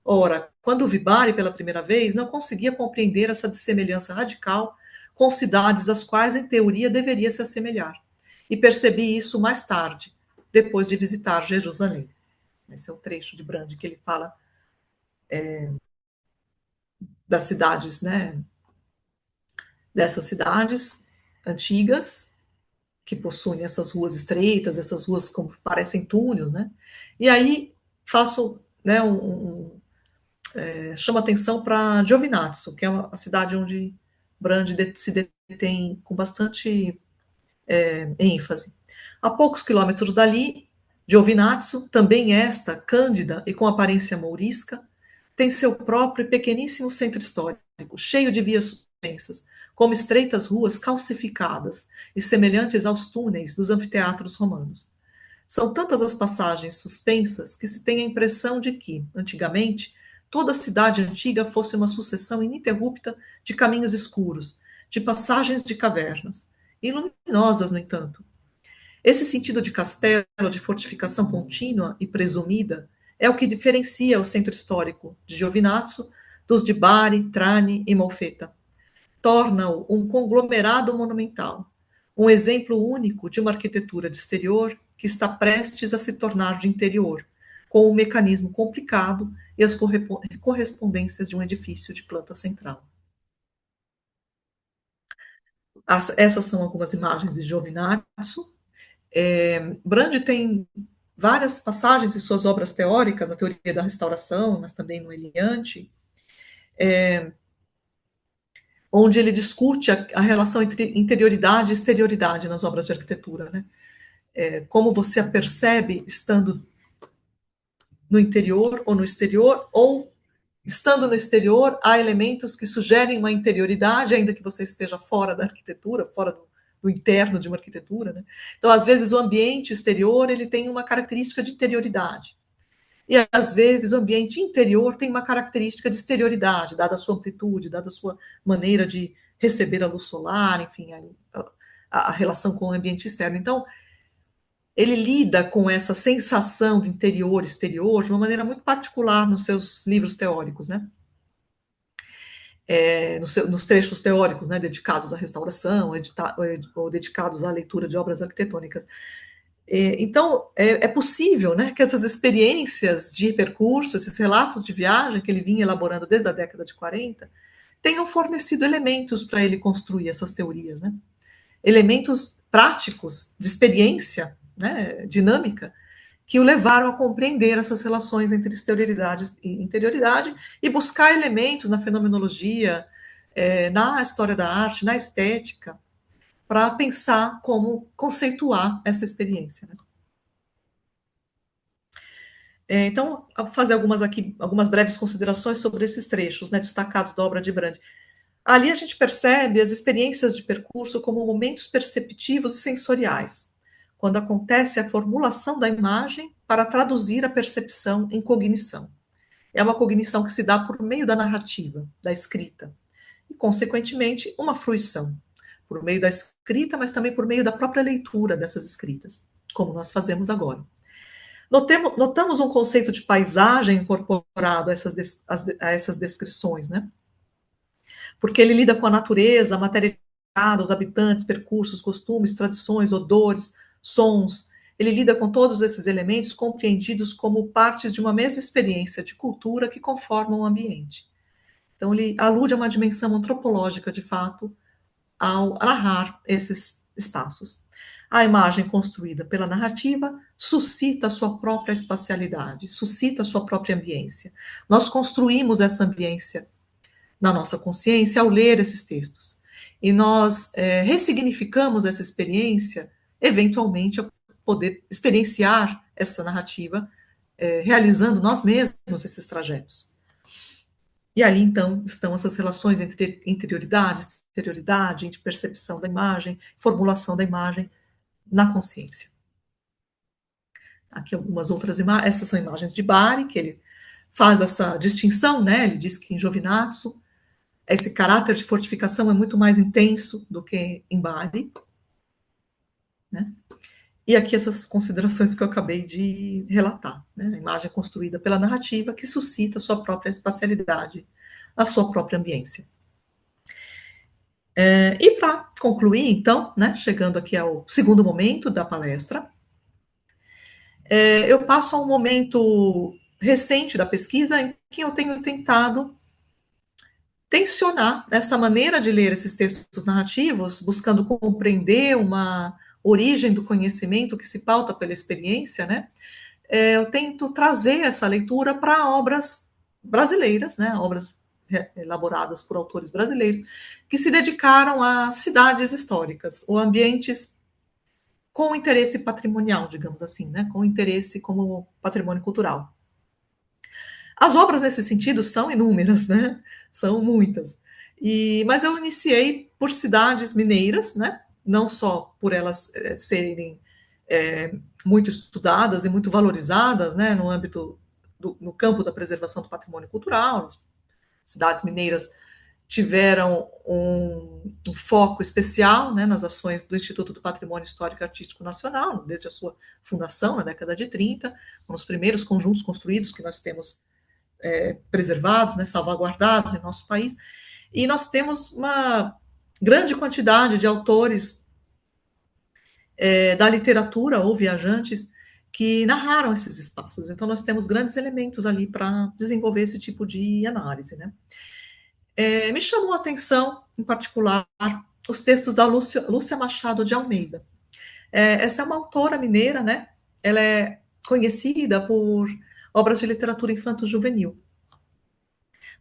Ora, quando vi Bari pela primeira vez, não conseguia compreender essa dissemelhança radical com cidades às quais, em teoria, deveria se assemelhar. E percebi isso mais tarde, depois de visitar Jerusalém. Esse é o trecho de Brand que ele fala das cidades, né? Dessas cidades antigas, que possuem essas ruas estreitas, essas ruas como parecem túneis, né? E aí faço, né, chama atenção para Giovinazzo, que é a cidade onde Brand se detém com bastante ênfase. A poucos quilômetros dali, Giovinazzo, também esta, cândida e com aparência mourisca, tem seu próprio e pequeníssimo centro histórico, cheio de vias suspensas, como estreitas ruas calcificadas e semelhantes aos túneis dos anfiteatros romanos. São tantas as passagens suspensas que se tem a impressão de que, antigamente, toda a cidade antiga fosse uma sucessão ininterrupta de caminhos escuros, de passagens de cavernas, e luminosas, no entanto. Esse sentido de castelo, de fortificação contínua e presumida, é o que diferencia o centro histórico de Giovinazzo dos de Bari, Trani e Molfetta. Torna-o um conglomerado monumental, um exemplo único de uma arquitetura de exterior que está prestes a se tornar de interior, com um mecanismo complicado e as correspondências de um edifício de planta central. Essas são algumas imagens de Giovinazzo. Brand tem várias passagens de suas obras teóricas, na teoria da restauração, mas também no Eliante, onde ele discute a relação entre interioridade e exterioridade nas obras de arquitetura, né? Como você a percebe estando no interior ou no exterior, ou estando no exterior, há elementos que sugerem uma interioridade, ainda que você esteja fora da arquitetura, fora do interno de uma arquitetura, né? Então, às vezes, o ambiente exterior ele tem uma característica de interioridade. E, às vezes, o ambiente interior tem uma característica de exterioridade, dada a sua amplitude, dada a sua maneira de receber a luz solar, enfim, a relação com o ambiente externo. Então, ele lida com essa sensação do interior, exterior, de uma maneira muito particular nos seus livros teóricos, né? Nos trechos teóricos, né, dedicados à restauração, ou dedicados à leitura de obras arquitetônicas. Então, é possível, né, que essas experiências de percurso, esses relatos de viagem que ele vinha elaborando desde a década de 40, tenham fornecido elementos para ele construir essas teorias, né? Elementos práticos, de experiência, né, dinâmica, que o levaram a compreender essas relações entre exterioridade e interioridade e buscar elementos na fenomenologia, na história da arte, na estética, para pensar como conceituar essa experiência, né? Então, vou fazer algumas breves considerações sobre esses trechos, né, destacados da obra de Brand. Ali a gente percebe as experiências de percurso como momentos perceptivos e sensoriais, quando acontece a formulação da imagem para traduzir a percepção em cognição. É uma cognição que se dá por meio da narrativa, da escrita, e, consequentemente, uma fruição. por meio da escrita, mas também por meio da própria leitura dessas escritas, como nós fazemos agora. Notamos um conceito de paisagem incorporado a essas descrições, né? Porque ele lida com a natureza, a matéria, os habitantes, percursos, costumes, tradições, odores, sons. Ele lida com todos esses elementos compreendidos como partes de uma mesma experiência de cultura que conformam o ambiente. Então, ele alude a uma dimensão antropológica, de fato, ao narrar esses espaços. A imagem construída pela narrativa suscita a sua própria espacialidade, suscita a sua própria ambiência. Nós construímos essa ambiência na nossa consciência ao ler esses textos. E nós ressignificamos essa experiência, eventualmente, a poder experienciar essa narrativa, realizando nós mesmos esses trajetos. E ali, então, estão essas relações entre interioridade, exterioridade, entre percepção da imagem, formulação da imagem na consciência. Aqui algumas outras imagens, essas são imagens de Bari, que ele faz essa distinção, né? Ele diz que em Giovinazzo, esse caráter de fortificação é muito mais intenso do que em Bari, né? E aqui essas considerações que eu acabei de relatar, né? A imagem construída pela narrativa que suscita a sua própria espacialidade, a sua própria ambiência. E para concluir, então, né, chegando aqui ao segundo momento da palestra, eu passo a um momento recente da pesquisa em que eu tenho tentado tensionar essa maneira de ler esses textos narrativos, buscando compreender uma origem do conhecimento que se pauta pela experiência, né? Eu tento trazer essa leitura para obras brasileiras, né? Obras elaboradas por autores brasileiros, que se dedicaram a cidades históricas, ou ambientes com interesse patrimonial, digamos assim, né? Com interesse como patrimônio cultural. As obras nesse sentido são inúmeras, né? São muitas. Mas eu iniciei por cidades mineiras, né? Não só por elas serem muito estudadas e muito valorizadas, né? No âmbito no campo da preservação do patrimônio cultural. As cidades mineiras tiveram um foco especial, né, nas ações do Instituto do Patrimônio Histórico e Artístico Nacional, desde a sua fundação na década de 30, foram os primeiros conjuntos construídos que nós temos preservados, né, salvaguardados em nosso país, e nós temos uma grande quantidade de autores da literatura ou viajantes que narraram esses espaços. Então, nós temos grandes elementos ali para desenvolver esse tipo de análise, né? Me chamou a atenção, em particular, os textos da Lúcia Machado de Almeida. Essa é uma autora mineira, né? Ela é conhecida por obras de literatura infanto-juvenil.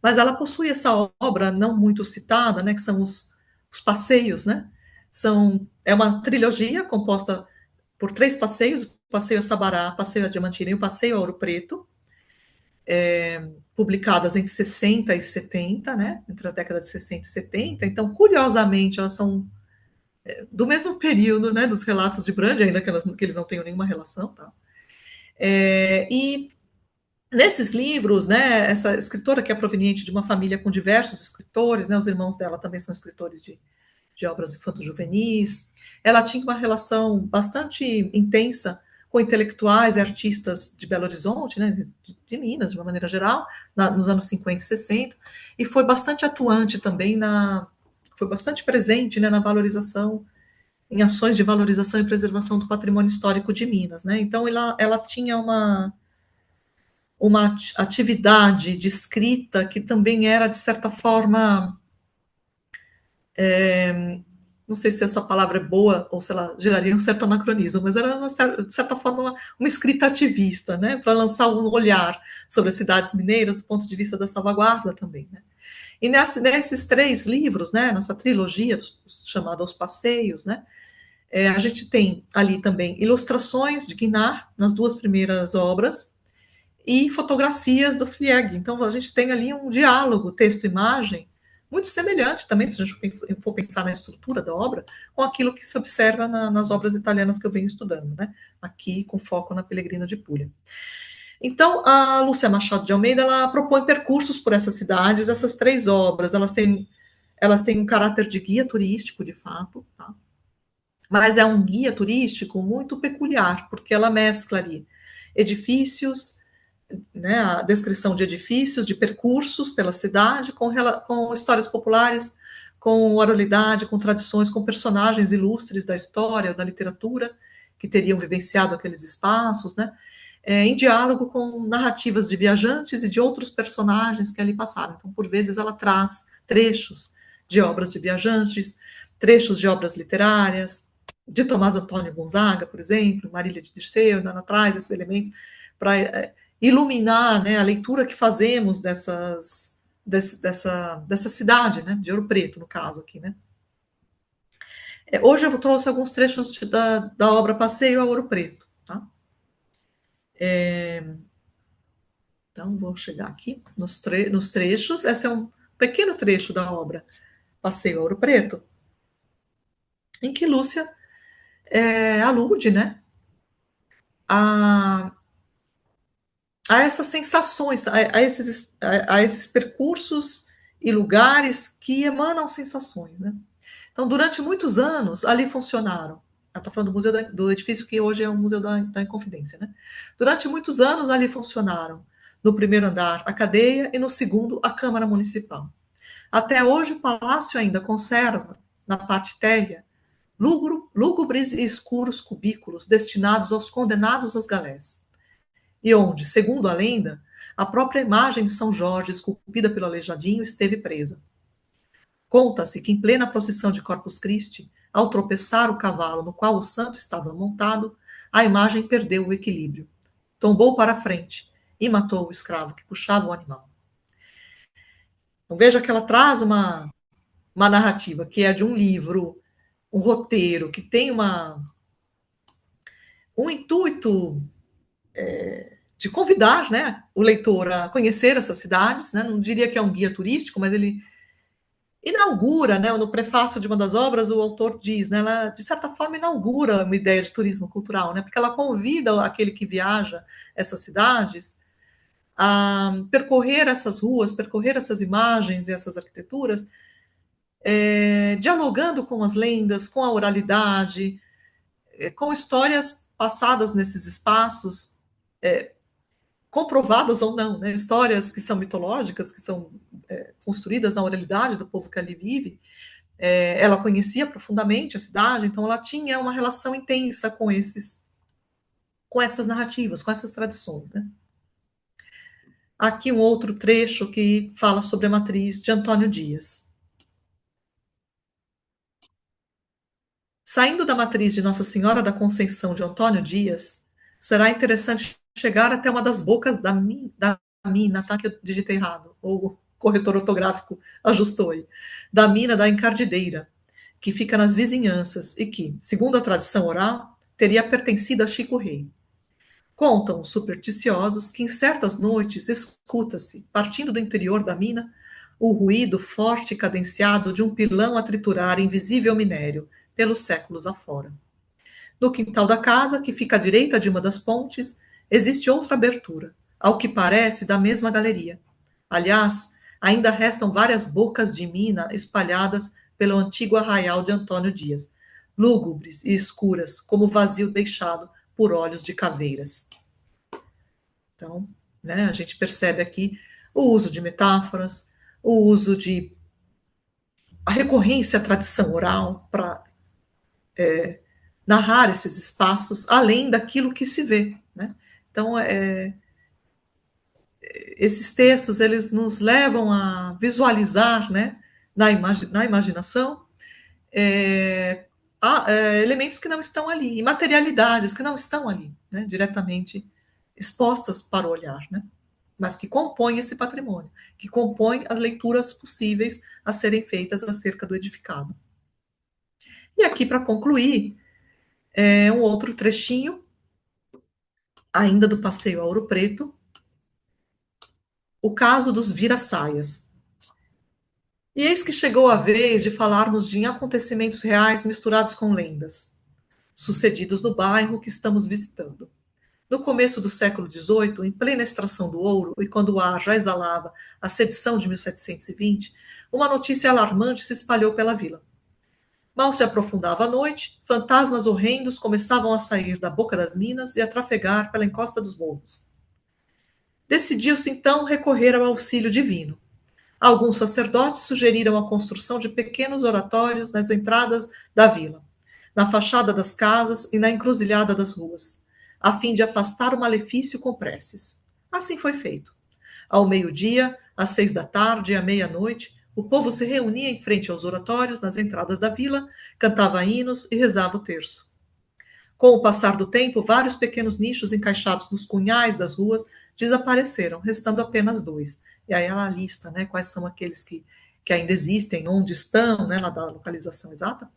Mas ela possui essa obra não muito citada, né? Que são os passeios, né? É uma trilogia composta por 3 passeios: o Passeio a Sabará, o Passeio a Diamantina e o Passeio a Ouro Preto, publicadas entre 60 e 70, né? Entre a década de 60 e 70. Então, curiosamente, elas são do mesmo período, né? Dos relatos de Brande, ainda que eles não tenham nenhuma relação, tá? E nesses livros, né? Essa escritora, que é proveniente de uma família com diversos escritores, né? Os irmãos dela também são escritores de obras infanto-juvenis. Ela tinha uma relação bastante intensa com intelectuais e artistas de Belo Horizonte, né, de Minas, de uma maneira geral, nos anos 50 e 60, e foi bastante atuante também, foi bastante presente, né, na valorização, em ações de valorização e preservação do patrimônio histórico de Minas, né. Então, ela tinha uma atividade de escrita que também era, de certa forma, não sei se essa palavra é boa ou se ela geraria um certo anacronismo, mas era, de certa forma, uma escrita ativista, né, para lançar um olhar sobre as cidades mineiras do ponto de vista da salvaguarda também, né. E nesses 3 livros, né, nessa trilogia chamada Os Passeios, né, a gente tem ali também ilustrações de Guinart nas 2 primeiras obras e fotografias do Flieg. Então, a gente tem ali um diálogo texto-imagem muito semelhante também, se a gente for pensar na estrutura da obra, com aquilo que se observa nas obras italianas que eu venho estudando, né? Aqui com foco na Pellegrino de Puglia. Então, a Lúcia Machado de Almeida, ela propõe percursos por essas cidades, essas 3 obras, elas elas têm um caráter de guia turístico, de fato, tá? Mas é um guia turístico muito peculiar, porque ela mescla ali edifícios, né, a descrição de edifícios, de percursos pela cidade, com histórias populares, com oralidade, com tradições, com personagens ilustres da história, da literatura, que teriam vivenciado aqueles espaços, né, em diálogo com narrativas de viajantes e de outros personagens que ali passaram. Então, por vezes, ela traz trechos de obras de viajantes, trechos de obras literárias, de Tomás Antônio Gonzaga, por exemplo, Marília de Dirceu, ela traz esses elementos para iluminar, né, a leitura que fazemos dessa cidade, né, de Ouro Preto, no caso aqui, né. Hoje eu trouxe alguns trechos da obra Passeio a Ouro Preto, tá? Então, vou chegar aqui nos trechos. Esse é um pequeno trecho da obra Passeio a Ouro Preto, em que Lúcia alude, né, a, a essas sensações, a esses percursos e lugares que emanam sensações, né? Então, durante muitos anos, ali funcionaram. Ela está falando do edifício que hoje é o Museu da Inconfidência, né? Durante muitos anos, ali funcionaram, no primeiro andar, a cadeia e no segundo, a Câmara Municipal. Até hoje, o palácio ainda conserva, na parte térrea, lúgubres e escuros cubículos destinados aos condenados às galés, e onde, segundo a lenda, a própria imagem de São Jorge, esculpida pelo Aleijadinho, esteve presa. Conta-se que, em plena procissão de Corpus Christi, ao tropeçar o cavalo no qual o santo estava montado, a imagem perdeu o equilíbrio, tombou para a frente e matou o escravo que puxava o animal. Então, veja que ela traz uma narrativa que é de um livro, um roteiro, que tem um intuito de convidar, né, o leitor a conhecer essas cidades, né, não diria que é um guia turístico, mas ele inaugura, né, no prefácio de uma das obras, o autor diz, né, ela, de certa forma, inaugura uma ideia de turismo cultural, né, porque ela convida aquele que viaja essas cidades a percorrer essas ruas, percorrer essas imagens e essas arquiteturas, dialogando com as lendas, com a oralidade, com histórias passadas nesses espaços, comprovadas ou não, né, histórias que são mitológicas, que são construídas na oralidade do povo que ali vive. Ela conhecia profundamente a cidade, então ela tinha uma relação intensa com essas narrativas, com essas tradições, né? Aqui um outro trecho que fala sobre a matriz de Antônio Dias. Saindo da matriz de Nossa Senhora da Conceição de Antônio Dias, será interessante chegar até uma das bocas da mina, tá? Que eu digitei errado, ou o corretor ortográfico ajustou aí, da mina da Encardideira, que fica nas vizinhanças e que, segundo a tradição oral, teria pertencido a Chico Rei. Contam os supersticiosos que em certas noites escuta-se, partindo do interior da mina, o ruído forte e cadenciado de um pilão a triturar invisível minério pelos séculos afora. No quintal da casa, que fica à direita de uma das pontes, existe outra abertura, ao que parece da mesma galeria. Aliás, ainda restam várias bocas de mina espalhadas pelo antigo arraial de Antônio Dias, lúgubres e escuras, como vazio deixado por olhos de caveiras. Então, né, a gente percebe aqui o uso de metáforas, o uso de a recorrência à tradição oral para narrar esses espaços, além daquilo que se vê, né? Então, esses textos, eles nos levam a visualizar, né, na imaginação, é, elementos que não estão ali, e materialidades que não estão ali, né, diretamente expostas para o olhar, né, mas que compõem esse patrimônio, que compõem as leituras possíveis a serem feitas acerca do edificado. E aqui, para concluir, um outro trechinho, ainda do Passeio a Ouro Preto, o caso dos vira-saias. E eis que chegou a vez de falarmos de acontecimentos reais misturados com lendas, sucedidos no bairro que estamos visitando. No começo do século XVIII, em plena extração do ouro, e quando o ar já exalava a sedição de 1720, uma notícia alarmante se espalhou pela vila. Mal se aprofundava a noite, fantasmas horrendos começavam a sair da boca das minas e a trafegar pela encosta dos morros. Decidiu-se então recorrer ao auxílio divino. Alguns sacerdotes sugeriram a construção de pequenos oratórios nas entradas da vila, na fachada das casas e na encruzilhada das ruas, a fim de afastar o malefício com preces. Assim foi feito. Ao meio-dia, às 6 da tarde e à meia-noite, o povo se reunia em frente aos oratórios nas entradas da vila, cantava hinos e rezava o terço. Com o passar do tempo, vários pequenos nichos encaixados nos cunhais das ruas desapareceram, restando apenas dois. E aí ela lista, né, quais são aqueles que ainda existem, onde estão, né, lá da localização exata.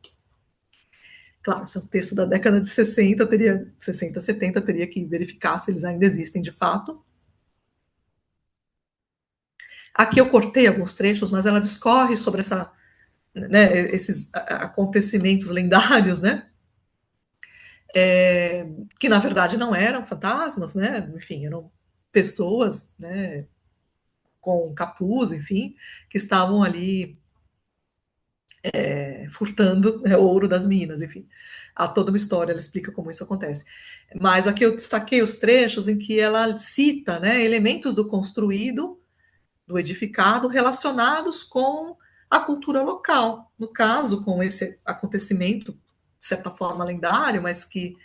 Claro, se é um texto da década de 60, 60, 70, eu teria que verificar se eles ainda existem de fato. Aqui eu cortei alguns trechos, mas ela discorre sobre esses acontecimentos lendários, né? Que na verdade não eram fantasmas, né? Enfim, eram pessoas, né, com capuz, enfim, que estavam ali furtando, né, ouro das minas, enfim. Há toda uma história, ela explica como isso acontece. Mas aqui eu destaquei os trechos em que ela cita, né, elementos do construído, do edificado, relacionados com a cultura local. No caso, com esse acontecimento, de certa forma lendário, mas que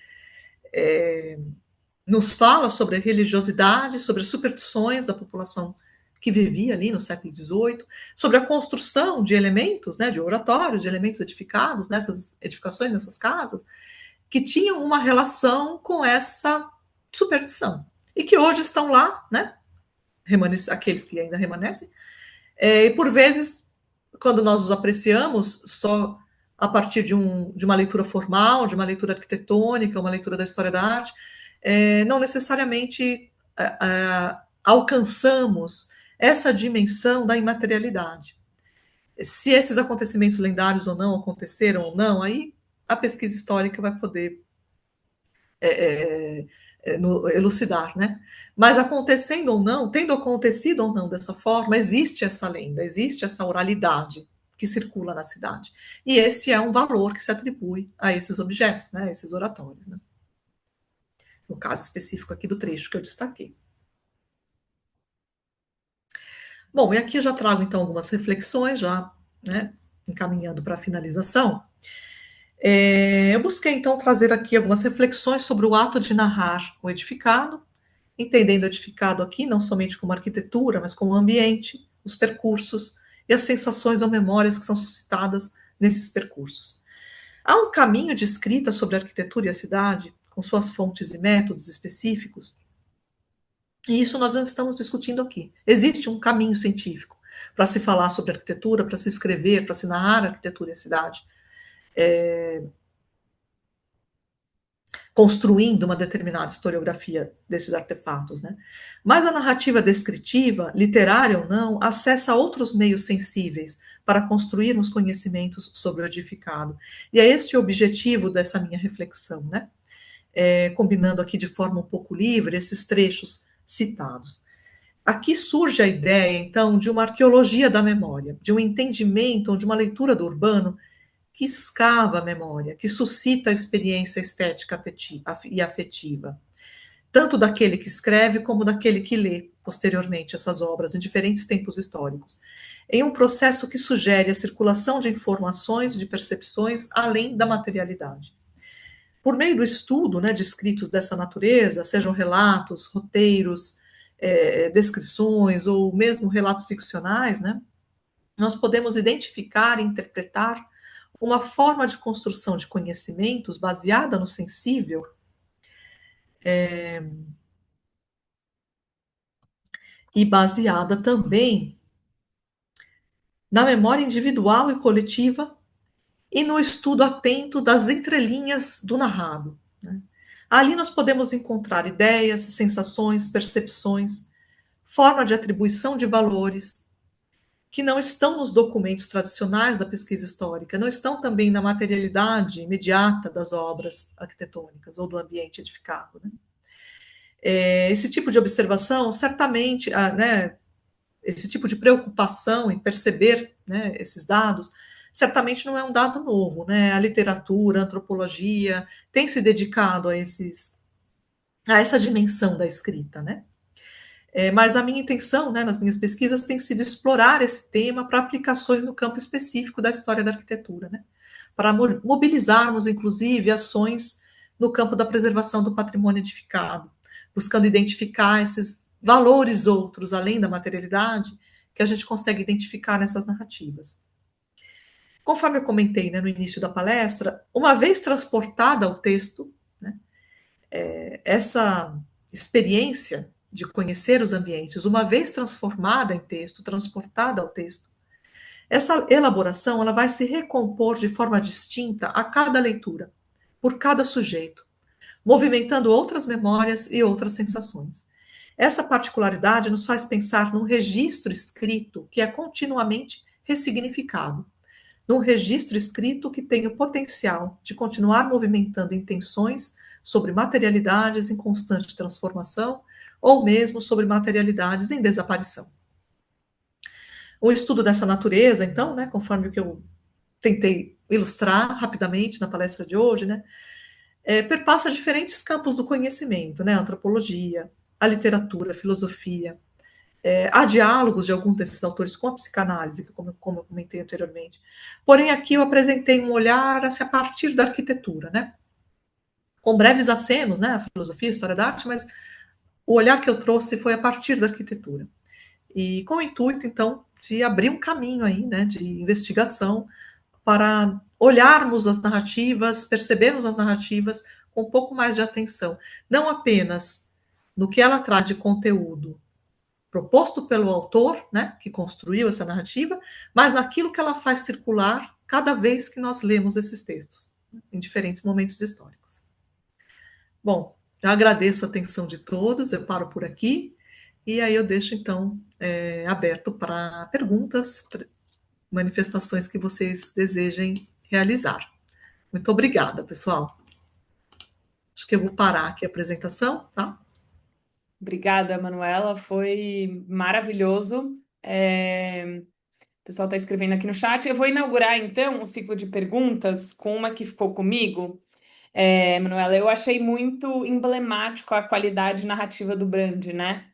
nos fala sobre a religiosidade, sobre as superstições da população que vivia ali no século XVIII, sobre a construção de elementos, né, de oratórios, de elementos edificados nessas edificações, nessas casas, que tinham uma relação com essa superstição e que hoje estão lá, né, aqueles que ainda remanescem, e por vezes, quando nós os apreciamos só a partir de uma leitura formal, de uma leitura arquitetônica, uma leitura da história da arte, não necessariamente alcançamos essa dimensão da imaterialidade. Se esses acontecimentos lendários ou não aconteceram ou não, aí a pesquisa histórica vai poder elucidar, né? Mas acontecendo ou não, tendo acontecido ou não dessa forma, existe essa lenda, existe essa oralidade que circula na cidade. E esse é um valor que se atribui a esses objetos, né? Esses oratórios, né? No caso específico aqui do trecho que eu destaquei. Bom, e aqui eu já trago então algumas reflexões, já, né, encaminhando para a finalização. Eu busquei então trazer aqui algumas reflexões sobre o ato de narrar o edificado, entendendo o edificado aqui não somente como arquitetura, mas como ambiente, os percursos e as sensações ou memórias que são suscitadas nesses percursos. Há um caminho de escrita sobre a arquitetura e a cidade, com suas fontes e métodos específicos, e isso nós não estamos discutindo aqui. Existe um caminho científico para se falar sobre arquitetura, para se escrever, para se narrar a arquitetura e a cidade, construindo uma determinada historiografia desses artefatos, né? Mas a narrativa descritiva, literária ou não, acessa outros meios sensíveis para construirmos conhecimentos sobre o edificado. E é este o objetivo dessa minha reflexão, né? Combinando aqui de forma um pouco livre esses trechos citados. Aqui surge a ideia, então, de uma arqueologia da memória, de um entendimento, de uma leitura do urbano que escava a memória, que suscita a experiência estética e afetiva, tanto daquele que escreve como daquele que lê posteriormente essas obras em diferentes tempos históricos, em um processo que sugere a circulação de informações, de percepções, além da materialidade. Por meio do estudo, né, de escritos dessa natureza, sejam relatos, roteiros, descrições ou mesmo relatos ficcionais, né, nós podemos identificar e interpretar uma forma de construção de conhecimentos baseada no sensível, e baseada também na memória individual e coletiva e no estudo atento das entrelinhas do narrado, né? Ali nós podemos encontrar ideias, sensações, percepções, forma de atribuição de valores que não estão nos documentos tradicionais da pesquisa histórica, não estão também na materialidade imediata das obras arquitetônicas ou do ambiente edificado, né? Esse tipo de observação, certamente, né, esse tipo de preocupação em perceber, né, esses dados, certamente não é um dado novo, né? A literatura, a antropologia tem se dedicado a essa dimensão da escrita, né? Mas a minha intenção, né, nas minhas pesquisas, tem sido explorar esse tema para aplicações no campo específico da história da arquitetura, né? Para mobilizarmos, inclusive, ações no campo da preservação do patrimônio edificado, buscando identificar esses valores outros, além da materialidade, que a gente consegue identificar nessas narrativas. Conforme eu comentei, né, no início da palestra, uma vez transportada ao texto, né, essa experiência de conhecer os ambientes, uma vez transformada em texto, transportada ao texto, essa elaboração ela vai se recompor de forma distinta a cada leitura, por cada sujeito, movimentando outras memórias e outras sensações. Essa particularidade nos faz pensar num registro escrito que é continuamente ressignificado, num registro escrito que tem o potencial de continuar movimentando intenções sobre materialidades em constante transformação ou mesmo sobre materialidades em desaparição. O estudo dessa natureza, então, né, conforme o que eu tentei ilustrar rapidamente na palestra de hoje, né, perpassa diferentes campos do conhecimento, né, a antropologia, a literatura, a filosofia. Há diálogos de alguns desses autores com a psicanálise, como eu comentei anteriormente. Porém, aqui eu apresentei um olhar assim, a partir da arquitetura, né, com breves acenos, né, a filosofia, a história da arte, mas o olhar que eu trouxe foi a partir da arquitetura. E com o intuito, então, de abrir um caminho aí, né, de investigação para olharmos as narrativas, percebermos as narrativas com um pouco mais de atenção, não apenas no que ela traz de conteúdo proposto pelo autor, né, que construiu essa narrativa, mas naquilo que ela faz circular cada vez que nós lemos esses textos, em diferentes momentos históricos. Bom, eu agradeço a atenção de todos, eu paro por aqui, e aí eu deixo, então, aberto para perguntas, manifestações que vocês desejem realizar. Muito obrigada, pessoal. Acho que eu vou parar aqui a apresentação, tá? Obrigada, Manuela, foi maravilhoso. O pessoal está escrevendo aqui no chat. Eu vou inaugurar então um ciclo de perguntas com uma que ficou comigo. Manuela, eu achei muito emblemático a qualidade narrativa do Brand, né?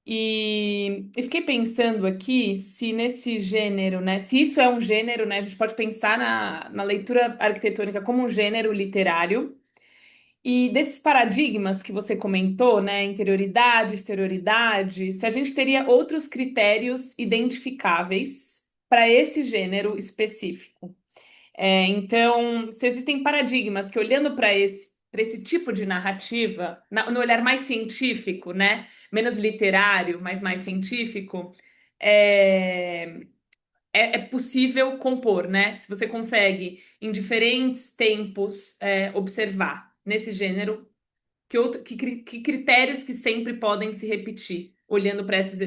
E fiquei pensando aqui se nesse gênero, né? Se isso é um gênero, né? A gente pode pensar na leitura arquitetônica como um gênero literário. E desses paradigmas que você comentou, né? Interioridade, exterioridade, se a gente teria outros critérios identificáveis para esse gênero específico. Então, se existem paradigmas que, olhando para esse tipo de narrativa, no olhar mais científico, né? Menos literário, mas mais científico, é, é possível compor, né? Se você consegue, em diferentes tempos, observar nesse gênero que critérios que sempre podem se repetir, olhando para essas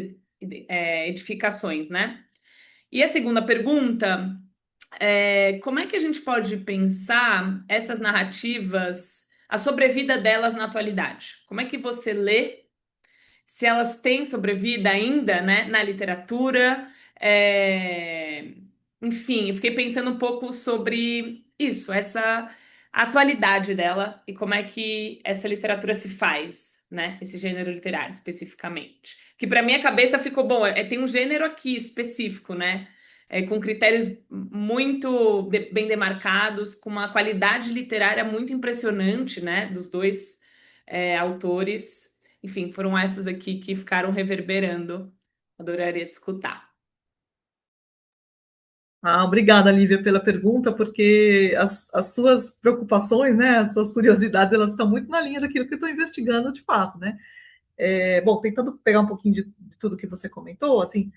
edificações, né? E a segunda pergunta como é que a gente pode pensar essas narrativas, a sobrevida delas na atualidade? Como é que você lê se elas têm sobrevida ainda, né, na literatura? É, Enfim, eu fiquei pensando um pouco sobre isso, essa atualidade dela e como é que essa literatura se faz, né? Esse gênero literário especificamente. Que para minha cabeça ficou bom, tem um gênero aqui específico, né? Com critérios muito bem demarcados, com uma qualidade literária muito impressionante, né? Dos dois autores. Enfim, foram essas aqui que ficaram reverberando. Adoraria te escutar. Obrigada, Lívia, pela pergunta, porque as suas preocupações, né, as suas curiosidades, elas estão muito na linha daquilo que eu estou investigando de fato, né? Bom, tentando pegar um pouquinho de tudo que você comentou, assim,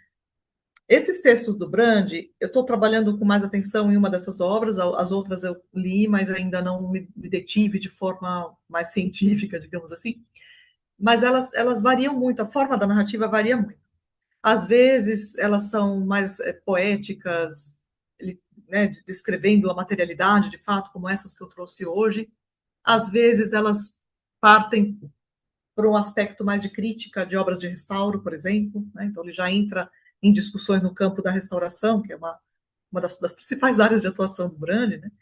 esses textos do Brand, eu estou trabalhando com mais atenção em uma dessas obras, as outras eu li, mas ainda não me detive de forma mais científica, digamos assim, mas elas variam muito, a forma da narrativa varia muito. Às vezes, elas são mais poéticas, né, descrevendo a materialidade, de fato, como essas que eu trouxe hoje. Às vezes, elas partem por um aspecto mais de crítica de obras de restauro, por exemplo, né? Então ele já entra em discussões no campo da restauração, que é uma das principais áreas de atuação do Brandi, né?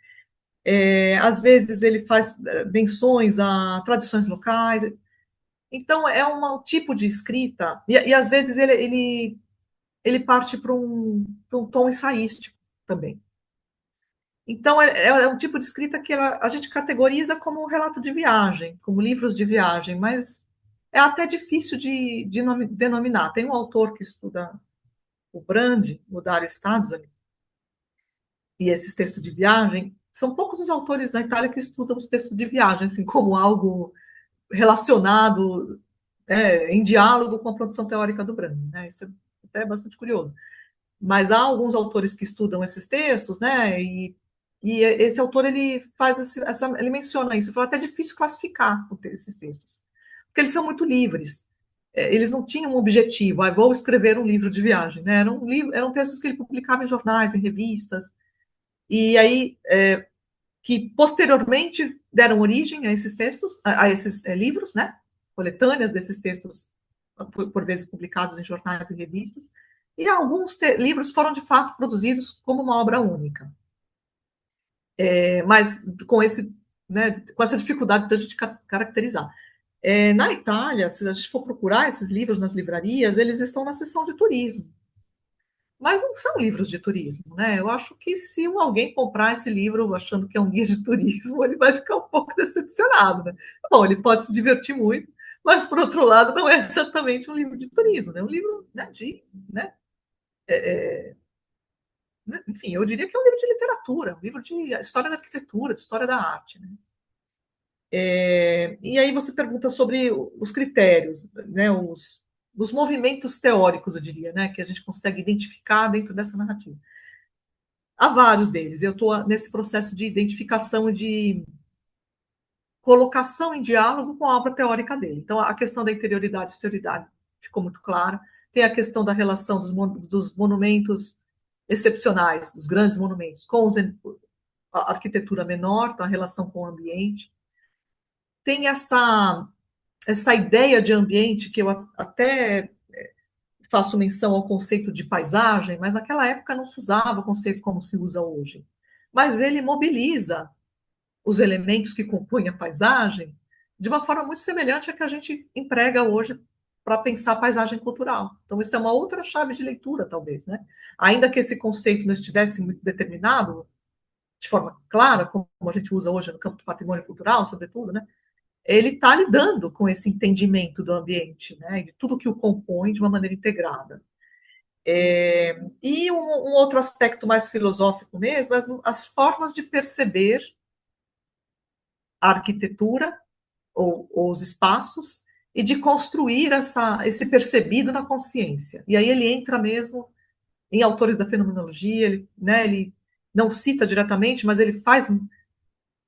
Às vezes ele faz menções a tradições locais. Então é um tipo de escrita, e às vezes ele parte para um tom ensaístico também. Então é um tipo de escrita que a gente categoriza como um relato de viagem, como livros de viagem, mas é até difícil de denominar. Tem um autor que estuda o Brandi, o Dario Stadler, e esses textos de viagem, são poucos os autores na Itália que estudam os textos de viagem, assim, como algo relacionado, em diálogo com a produção teórica do Brandi, né? Isso é até bastante curioso. Mas há alguns autores que estudam esses textos, né? E esse autor ele faz ele menciona isso. Ele fala até difícil classificar esses textos, porque eles são muito livres. Eles não tinham um objetivo. Vou escrever um livro de viagem, né? Eram textos que ele publicava em jornais, em revistas, e aí que posteriormente deram origem a esses textos, a esses livros, né? Coletâneas desses textos, por vezes publicados em jornais e revistas, e alguns livros foram de fato produzidos como uma obra única, mas com né, com essa dificuldade de a gente caracterizar. Na Itália, se a gente for procurar esses livros nas livrarias, eles estão na seção de turismo. Mas não são livros de turismo, né? Eu acho que se alguém comprar esse livro achando que é um guia de turismo, ele vai ficar um pouco decepcionado, né? Bom, ele pode se divertir muito, mas por outro lado, não é exatamente um livro de turismo, né? Um livro, né, né? Enfim, eu diria que é um livro de literatura, um livro de história da arquitetura, de história da arte, né? E aí você pergunta sobre os critérios, né? Os movimentos teóricos, eu diria, né? Que a gente consegue identificar dentro dessa narrativa. Há vários deles. Eu estou nesse processo de identificação e de colocação em diálogo com a obra teórica dele. Então, a questão da interioridade e exterioridade ficou muito clara. Tem a questão da relação dos monumentos excepcionais, dos grandes monumentos, com a arquitetura menor, a relação com o ambiente. Tem essa ideia de ambiente que eu até faço menção ao conceito de paisagem, mas naquela época não se usava o conceito como se usa hoje. Mas ele mobiliza os elementos que compõem a paisagem de uma forma muito semelhante à que a gente emprega hoje para pensar a paisagem cultural. Então, isso é uma outra chave de leitura, talvez, né? Ainda que esse conceito não estivesse muito determinado, de forma clara, como a gente usa hoje no campo do patrimônio cultural, sobretudo, né? Ele está lidando com esse entendimento do ambiente, né? De tudo que o compõe de uma maneira integrada. E um outro aspecto mais filosófico mesmo, as formas de perceber a arquitetura ou os espaços e de construir esse percebido na consciência. E aí ele entra mesmo em autores da fenomenologia, ele não cita diretamente, mas ele faz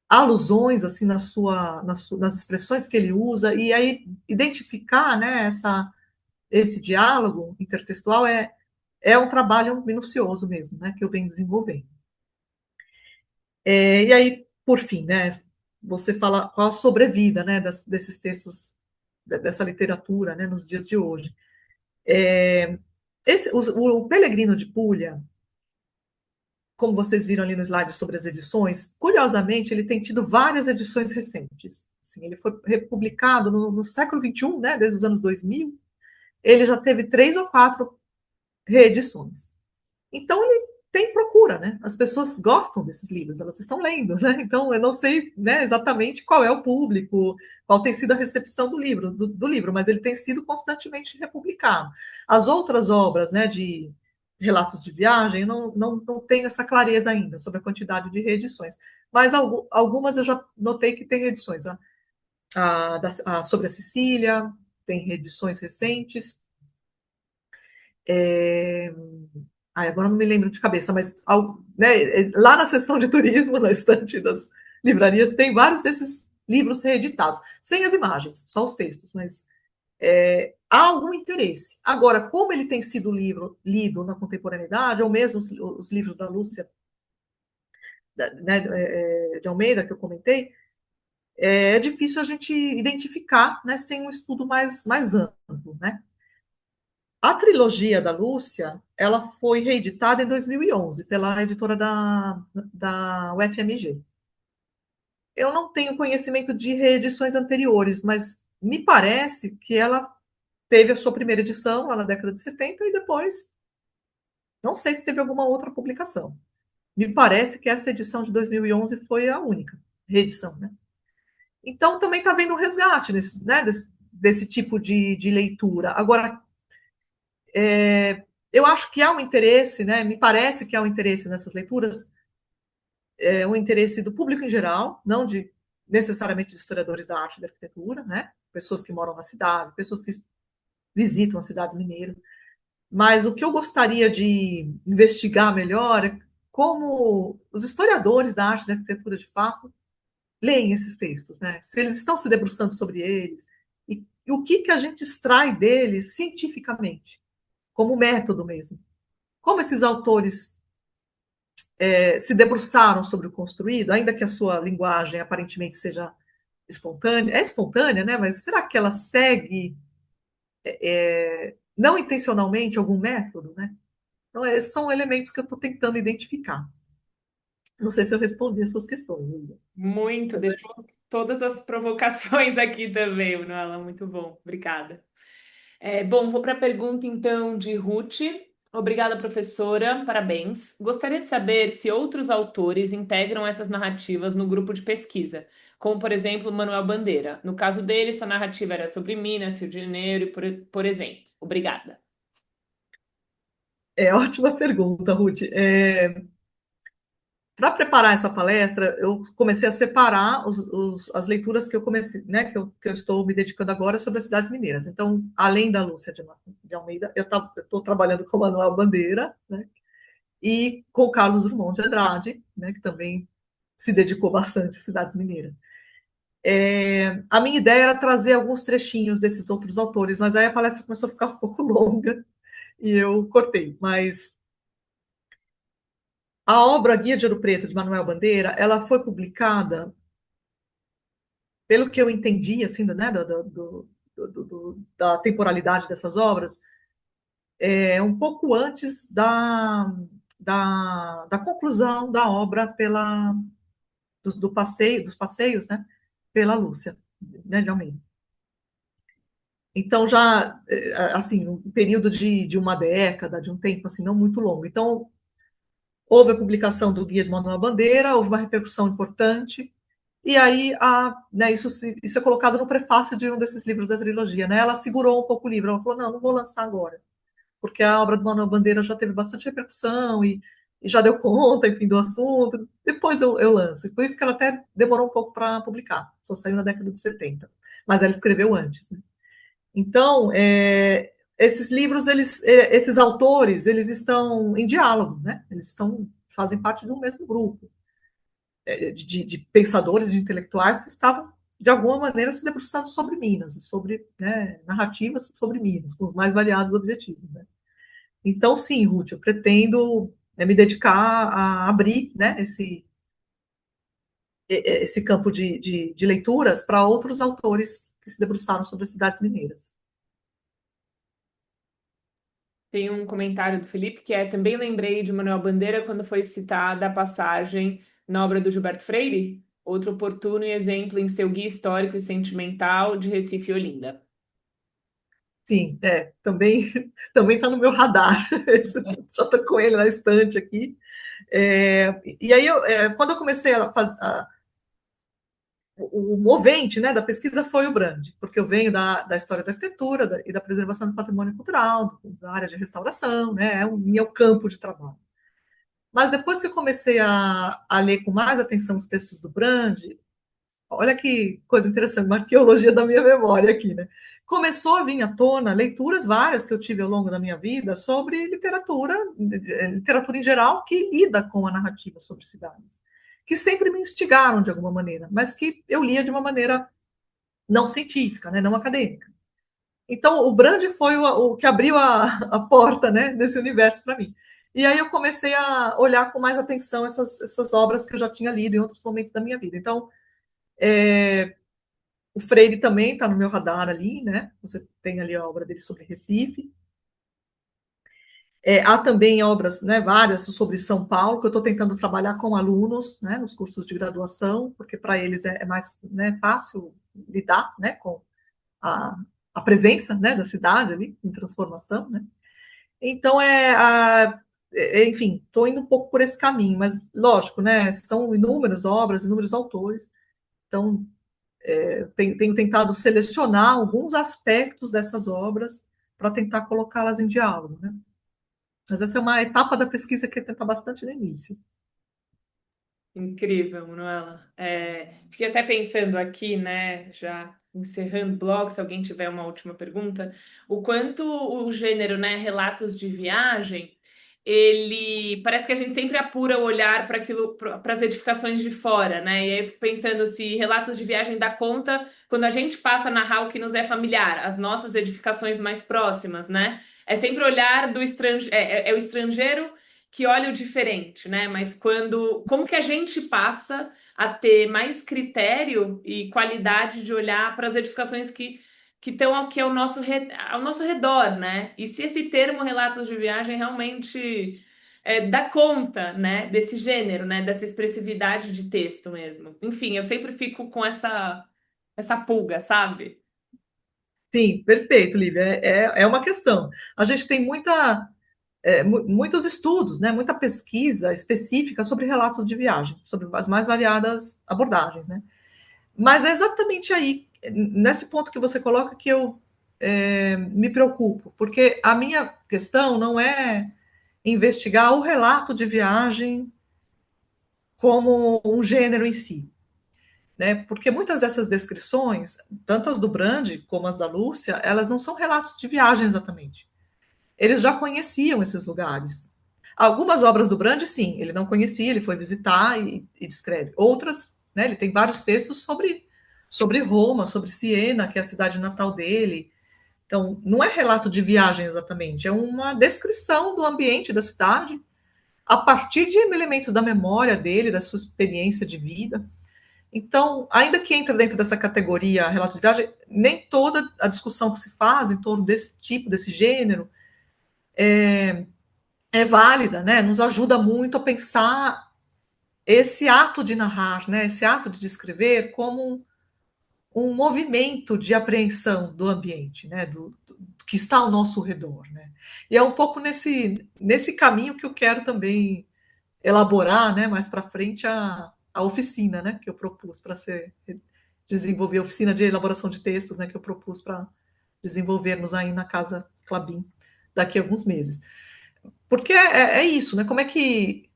alusões assim nas expressões que ele usa, e aí identificar, né, esse diálogo intertextual é um trabalho minucioso mesmo, né, que eu venho desenvolvendo. E aí, por fim, né, você fala qual a sobrevida, né, desses textos, dessa literatura, né, nos dias de hoje. O Pellegrino de Puglia, como vocês viram ali no slide sobre as edições, curiosamente, ele tem tido várias edições recentes. Assim, ele foi republicado no século XXI, né, desde os anos 2000, ele já teve 3 ou 4 reedições. Então, ele tem procura, né? As pessoas gostam desses livros, elas estão lendo, né? Então, eu não sei, né, exatamente qual é o público, qual tem sido a recepção do livro, mas ele tem sido constantemente republicado. As outras obras, né, de relatos de viagem, eu não tenho essa clareza ainda sobre a quantidade de reedições, mas algumas eu já notei que tem reedições. Sobre a Sicília, tem reedições recentes. Agora não me lembro de cabeça, mas né, lá na seção de turismo, na estante das livrarias, tem vários desses livros reeditados, sem as imagens, só os textos, mas há algum interesse. Agora, como ele tem sido lido na contemporaneidade, ou mesmo os livros da Lúcia, né, de Almeida, que eu comentei, é difícil a gente identificar, né, sem um estudo mais amplo, né? A trilogia da Lúcia, ela foi reeditada em 2011 pela editora da UFMG. Eu não tenho conhecimento de reedições anteriores, mas me parece que ela teve a sua primeira edição lá na década de 70 e depois, não sei se teve alguma outra publicação. Me parece que essa edição de 2011 foi a única reedição, né? Então, também está havendo um resgate né, desse tipo de leitura. Agora, eu acho que há um interesse, né, me parece que há um interesse nessas leituras, um interesse do público em geral, não de necessariamente de historiadores da arte e da arquitetura, né, pessoas que moram na cidade, pessoas que visitam as cidades mineiras. Mas o que eu gostaria de investigar melhor é como os historiadores da arte e da arquitetura, de fato, leem esses textos, né? Se eles estão se debruçando sobre eles, e o que a gente extrai deles cientificamente, como método mesmo. Como esses autores se debruçaram sobre o construído, ainda que a sua linguagem aparentemente seja espontânea, é espontânea, né? Mas será que ela segue não intencionalmente algum método, né? Então, esses são elementos que eu estou tentando identificar. Não sei se eu respondi as suas questões, Lívia. Muito, deixou todas as provocações aqui também, Manuela. Muito bom, obrigada. Bom, vou para a pergunta então de Ruth. Obrigada, professora, parabéns. Gostaria de saber se outros autores integram essas narrativas no grupo de pesquisa, como, por exemplo, Manuel Bandeira. No caso dele, sua narrativa era sobre Minas, Rio de Janeiro, por exemplo. Obrigada. É ótima pergunta, Ruth. Para preparar essa palestra, eu comecei a separar as leituras que eu comecei, né, que eu estou me dedicando agora sobre as cidades mineiras. Então, além da Lúcia de Almeida, eu estou trabalhando com Manuel Bandeira, né, e com Carlos Drummond de Andrade, né, que também se dedicou bastante às cidades mineiras. A minha ideia era trazer alguns trechinhos desses outros autores, mas aí a palestra começou a ficar um pouco longa e eu cortei. Mas a obra Guia de Ouro Preto, de Manuel Bandeira, ela foi publicada, pelo que eu entendi, assim, né, da temporalidade dessas obras, um pouco antes da conclusão da obra dos passeios, né, pela Lúcia, né, de Almeida. Então, já, assim, um período de uma década, de um tempo, assim, não muito longo. Então, houve a publicação do Guia de Manuel Bandeira, houve uma repercussão importante, e aí né, isso é colocado no prefácio de um desses livros da trilogia. Né? Ela segurou um pouco o livro, ela falou, não vou lançar agora, porque a obra do Manuel Bandeira já teve bastante repercussão e já deu conta, enfim, do assunto, depois eu lanço. E por isso que ela até demorou um pouco para publicar, só saiu na década de 70, mas ela escreveu antes. Né? Então, esses livros, esses autores, eles estão em diálogo, né? Eles fazem parte de um mesmo grupo de pensadores, de intelectuais que estavam, de alguma maneira, se debruçando sobre Minas, e sobre, né, narrativas sobre Minas, com os mais variados objetivos. Né? Então, sim, Ruth, eu pretendo me dedicar a abrir, né, esse campo de leituras para outros autores que se debruçaram sobre as cidades mineiras. Tem um comentário do Felipe que também lembrei de Manuel Bandeira quando foi citada a passagem na obra do Gilberto Freire, outro oportuno e exemplo em seu guia histórico e sentimental de Recife e Olinda. Sim, também também está no meu radar. Já estou com ele na estante aqui. E aí, quando eu comecei o movente, né, da pesquisa foi o Brande, porque eu venho da história da arquitetura e da preservação do patrimônio cultural, da área de restauração, né, é o meu campo de trabalho. Mas depois que eu comecei a ler com mais atenção os textos do Brande, olha que coisa interessante, uma arqueologia da minha memória aqui, né? Começou a vir à tona leituras várias que eu tive ao longo da minha vida sobre literatura em geral, que lida com a narrativa sobre cidades, que sempre me instigaram de alguma maneira, mas que eu lia de uma maneira não científica, né, não acadêmica. Então, o Brande foi o que abriu a porta, né, desse universo para mim. E aí eu comecei a olhar com mais atenção essas obras que eu já tinha lido em outros momentos da minha vida. Então, O Freire também está no meu radar ali, né? Você tem ali a obra dele sobre Recife. Há também obras, né, várias sobre São Paulo, que eu estou tentando trabalhar com alunos, né, nos cursos de graduação, porque para eles é mais, né, fácil lidar, né, com a, a presença, né, da cidade ali em transformação, né? Então enfim, estou indo um pouco por esse caminho, mas lógico, né, são inúmeras obras, inúmeros autores, então tenho tentado selecionar alguns aspectos dessas obras para tentar colocá-las em diálogo, né? Mas essa é uma etapa da pesquisa que está bastante no início. Incrível, Manuela. Fiquei até pensando aqui, né, já encerrando o blog, se alguém tiver uma última pergunta, o quanto o gênero, né, relatos de viagem, ele parece que a gente sempre apura o olhar para aquilo, para as edificações de fora, né? E aí eu fico pensando se relatos de viagem dá conta quando a gente passa a narrar o que nos é familiar, as nossas edificações mais próximas, né? É sempre olhar do estrangeiro, é o estrangeiro que olha o diferente, né? Mas como que a gente passa a ter mais critério e qualidade de olhar para as edificações que estão aqui ao nosso redor, né? E se esse termo relatos de viagem realmente dá conta, né, desse gênero, né, dessa expressividade de texto mesmo. Enfim, eu sempre fico com essa pulga, sabe? Sim, perfeito, Lívia. É uma questão. A gente tem muitos estudos, né, muita pesquisa específica sobre relatos de viagem, sobre as mais variadas abordagens, né? Mas é exatamente aí, nesse ponto que você coloca, que eu me preocupo, porque a minha questão não é investigar o relato de viagem como um gênero em si, né? Porque muitas dessas descrições, tanto as do Brandi como as da Lúcia, elas não são relatos de viagem exatamente. Eles já conheciam esses lugares. Algumas obras do Brandi, sim, ele não conhecia, ele foi visitar e descreve. Outras, né, ele tem vários textos sobre Roma, sobre Siena, que é a cidade natal dele. Então, não é relato de viagem exatamente, é uma descrição do ambiente da cidade a partir de elementos da memória dele, da sua experiência de vida. Então, ainda que entre dentro dessa categoria relato de viagem, nem toda a discussão que se faz em torno desse tipo, desse gênero, é válida, né? Nos ajuda muito a pensar esse ato de narrar, né? Esse ato de descrever como um movimento de apreensão do ambiente, né? Do que está ao nosso redor, né? E é um pouco nesse caminho que eu quero também elaborar, né? Mais para frente a oficina, né? Que eu propus para ser desenvolver a oficina de elaboração de textos, né? Que eu propus para desenvolvermos aí na Casa Clabin daqui a alguns meses. Porque é isso, né? Como é que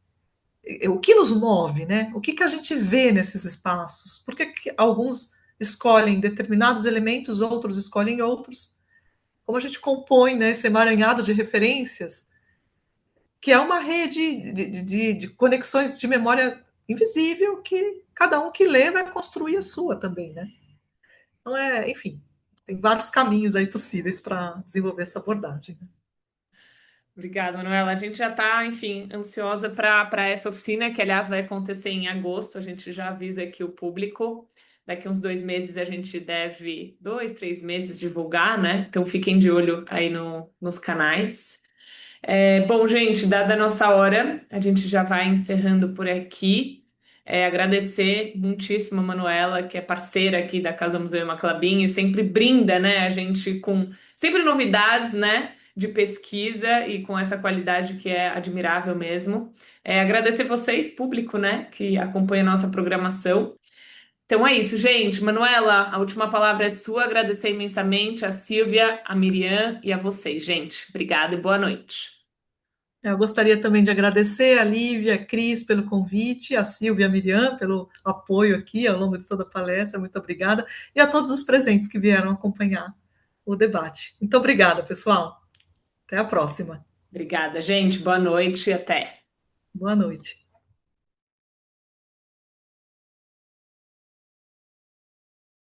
o que nos move, né? O que a gente vê nesses espaços? Por que alguns escolhem determinados elementos, outros escolhem outros? Como a gente compõe, né, esse emaranhado de referências, que é uma rede de conexões de memória invisível que cada um que lê vai construir a sua também, né? Então, enfim, tem vários caminhos aí possíveis para desenvolver essa abordagem. Né? Obrigada, Manuela. A gente já está, enfim, ansiosa para essa oficina, que aliás vai acontecer em agosto. A gente já avisa aqui o público. Daqui uns 2 meses a gente deve, 2, 3 meses, divulgar, né? Então fiquem de olho aí nos canais. Bom, gente, dada a nossa hora, a gente já vai encerrando por aqui. Agradecer muitíssimo a Manuela, que é parceira aqui da Casa Museu Maclabim e sempre brinda, né, a gente com sempre novidades, né, de pesquisa e com essa qualidade que é admirável mesmo. Agradecer vocês, público, né, que acompanha a nossa programação. Então é isso, gente. Manuela, a última palavra é sua. Agradecer imensamente a Silvia, a Miriam e a vocês, gente. Obrigada e boa noite. Eu gostaria também de agradecer a Lívia, a Cris pelo convite, a Silvia e a Miriam pelo apoio aqui ao longo de toda a palestra, muito obrigada, e a todos os presentes que vieram acompanhar o debate. Muito obrigada, pessoal. Até a próxima. Obrigada, gente. Boa noite e até. Boa noite.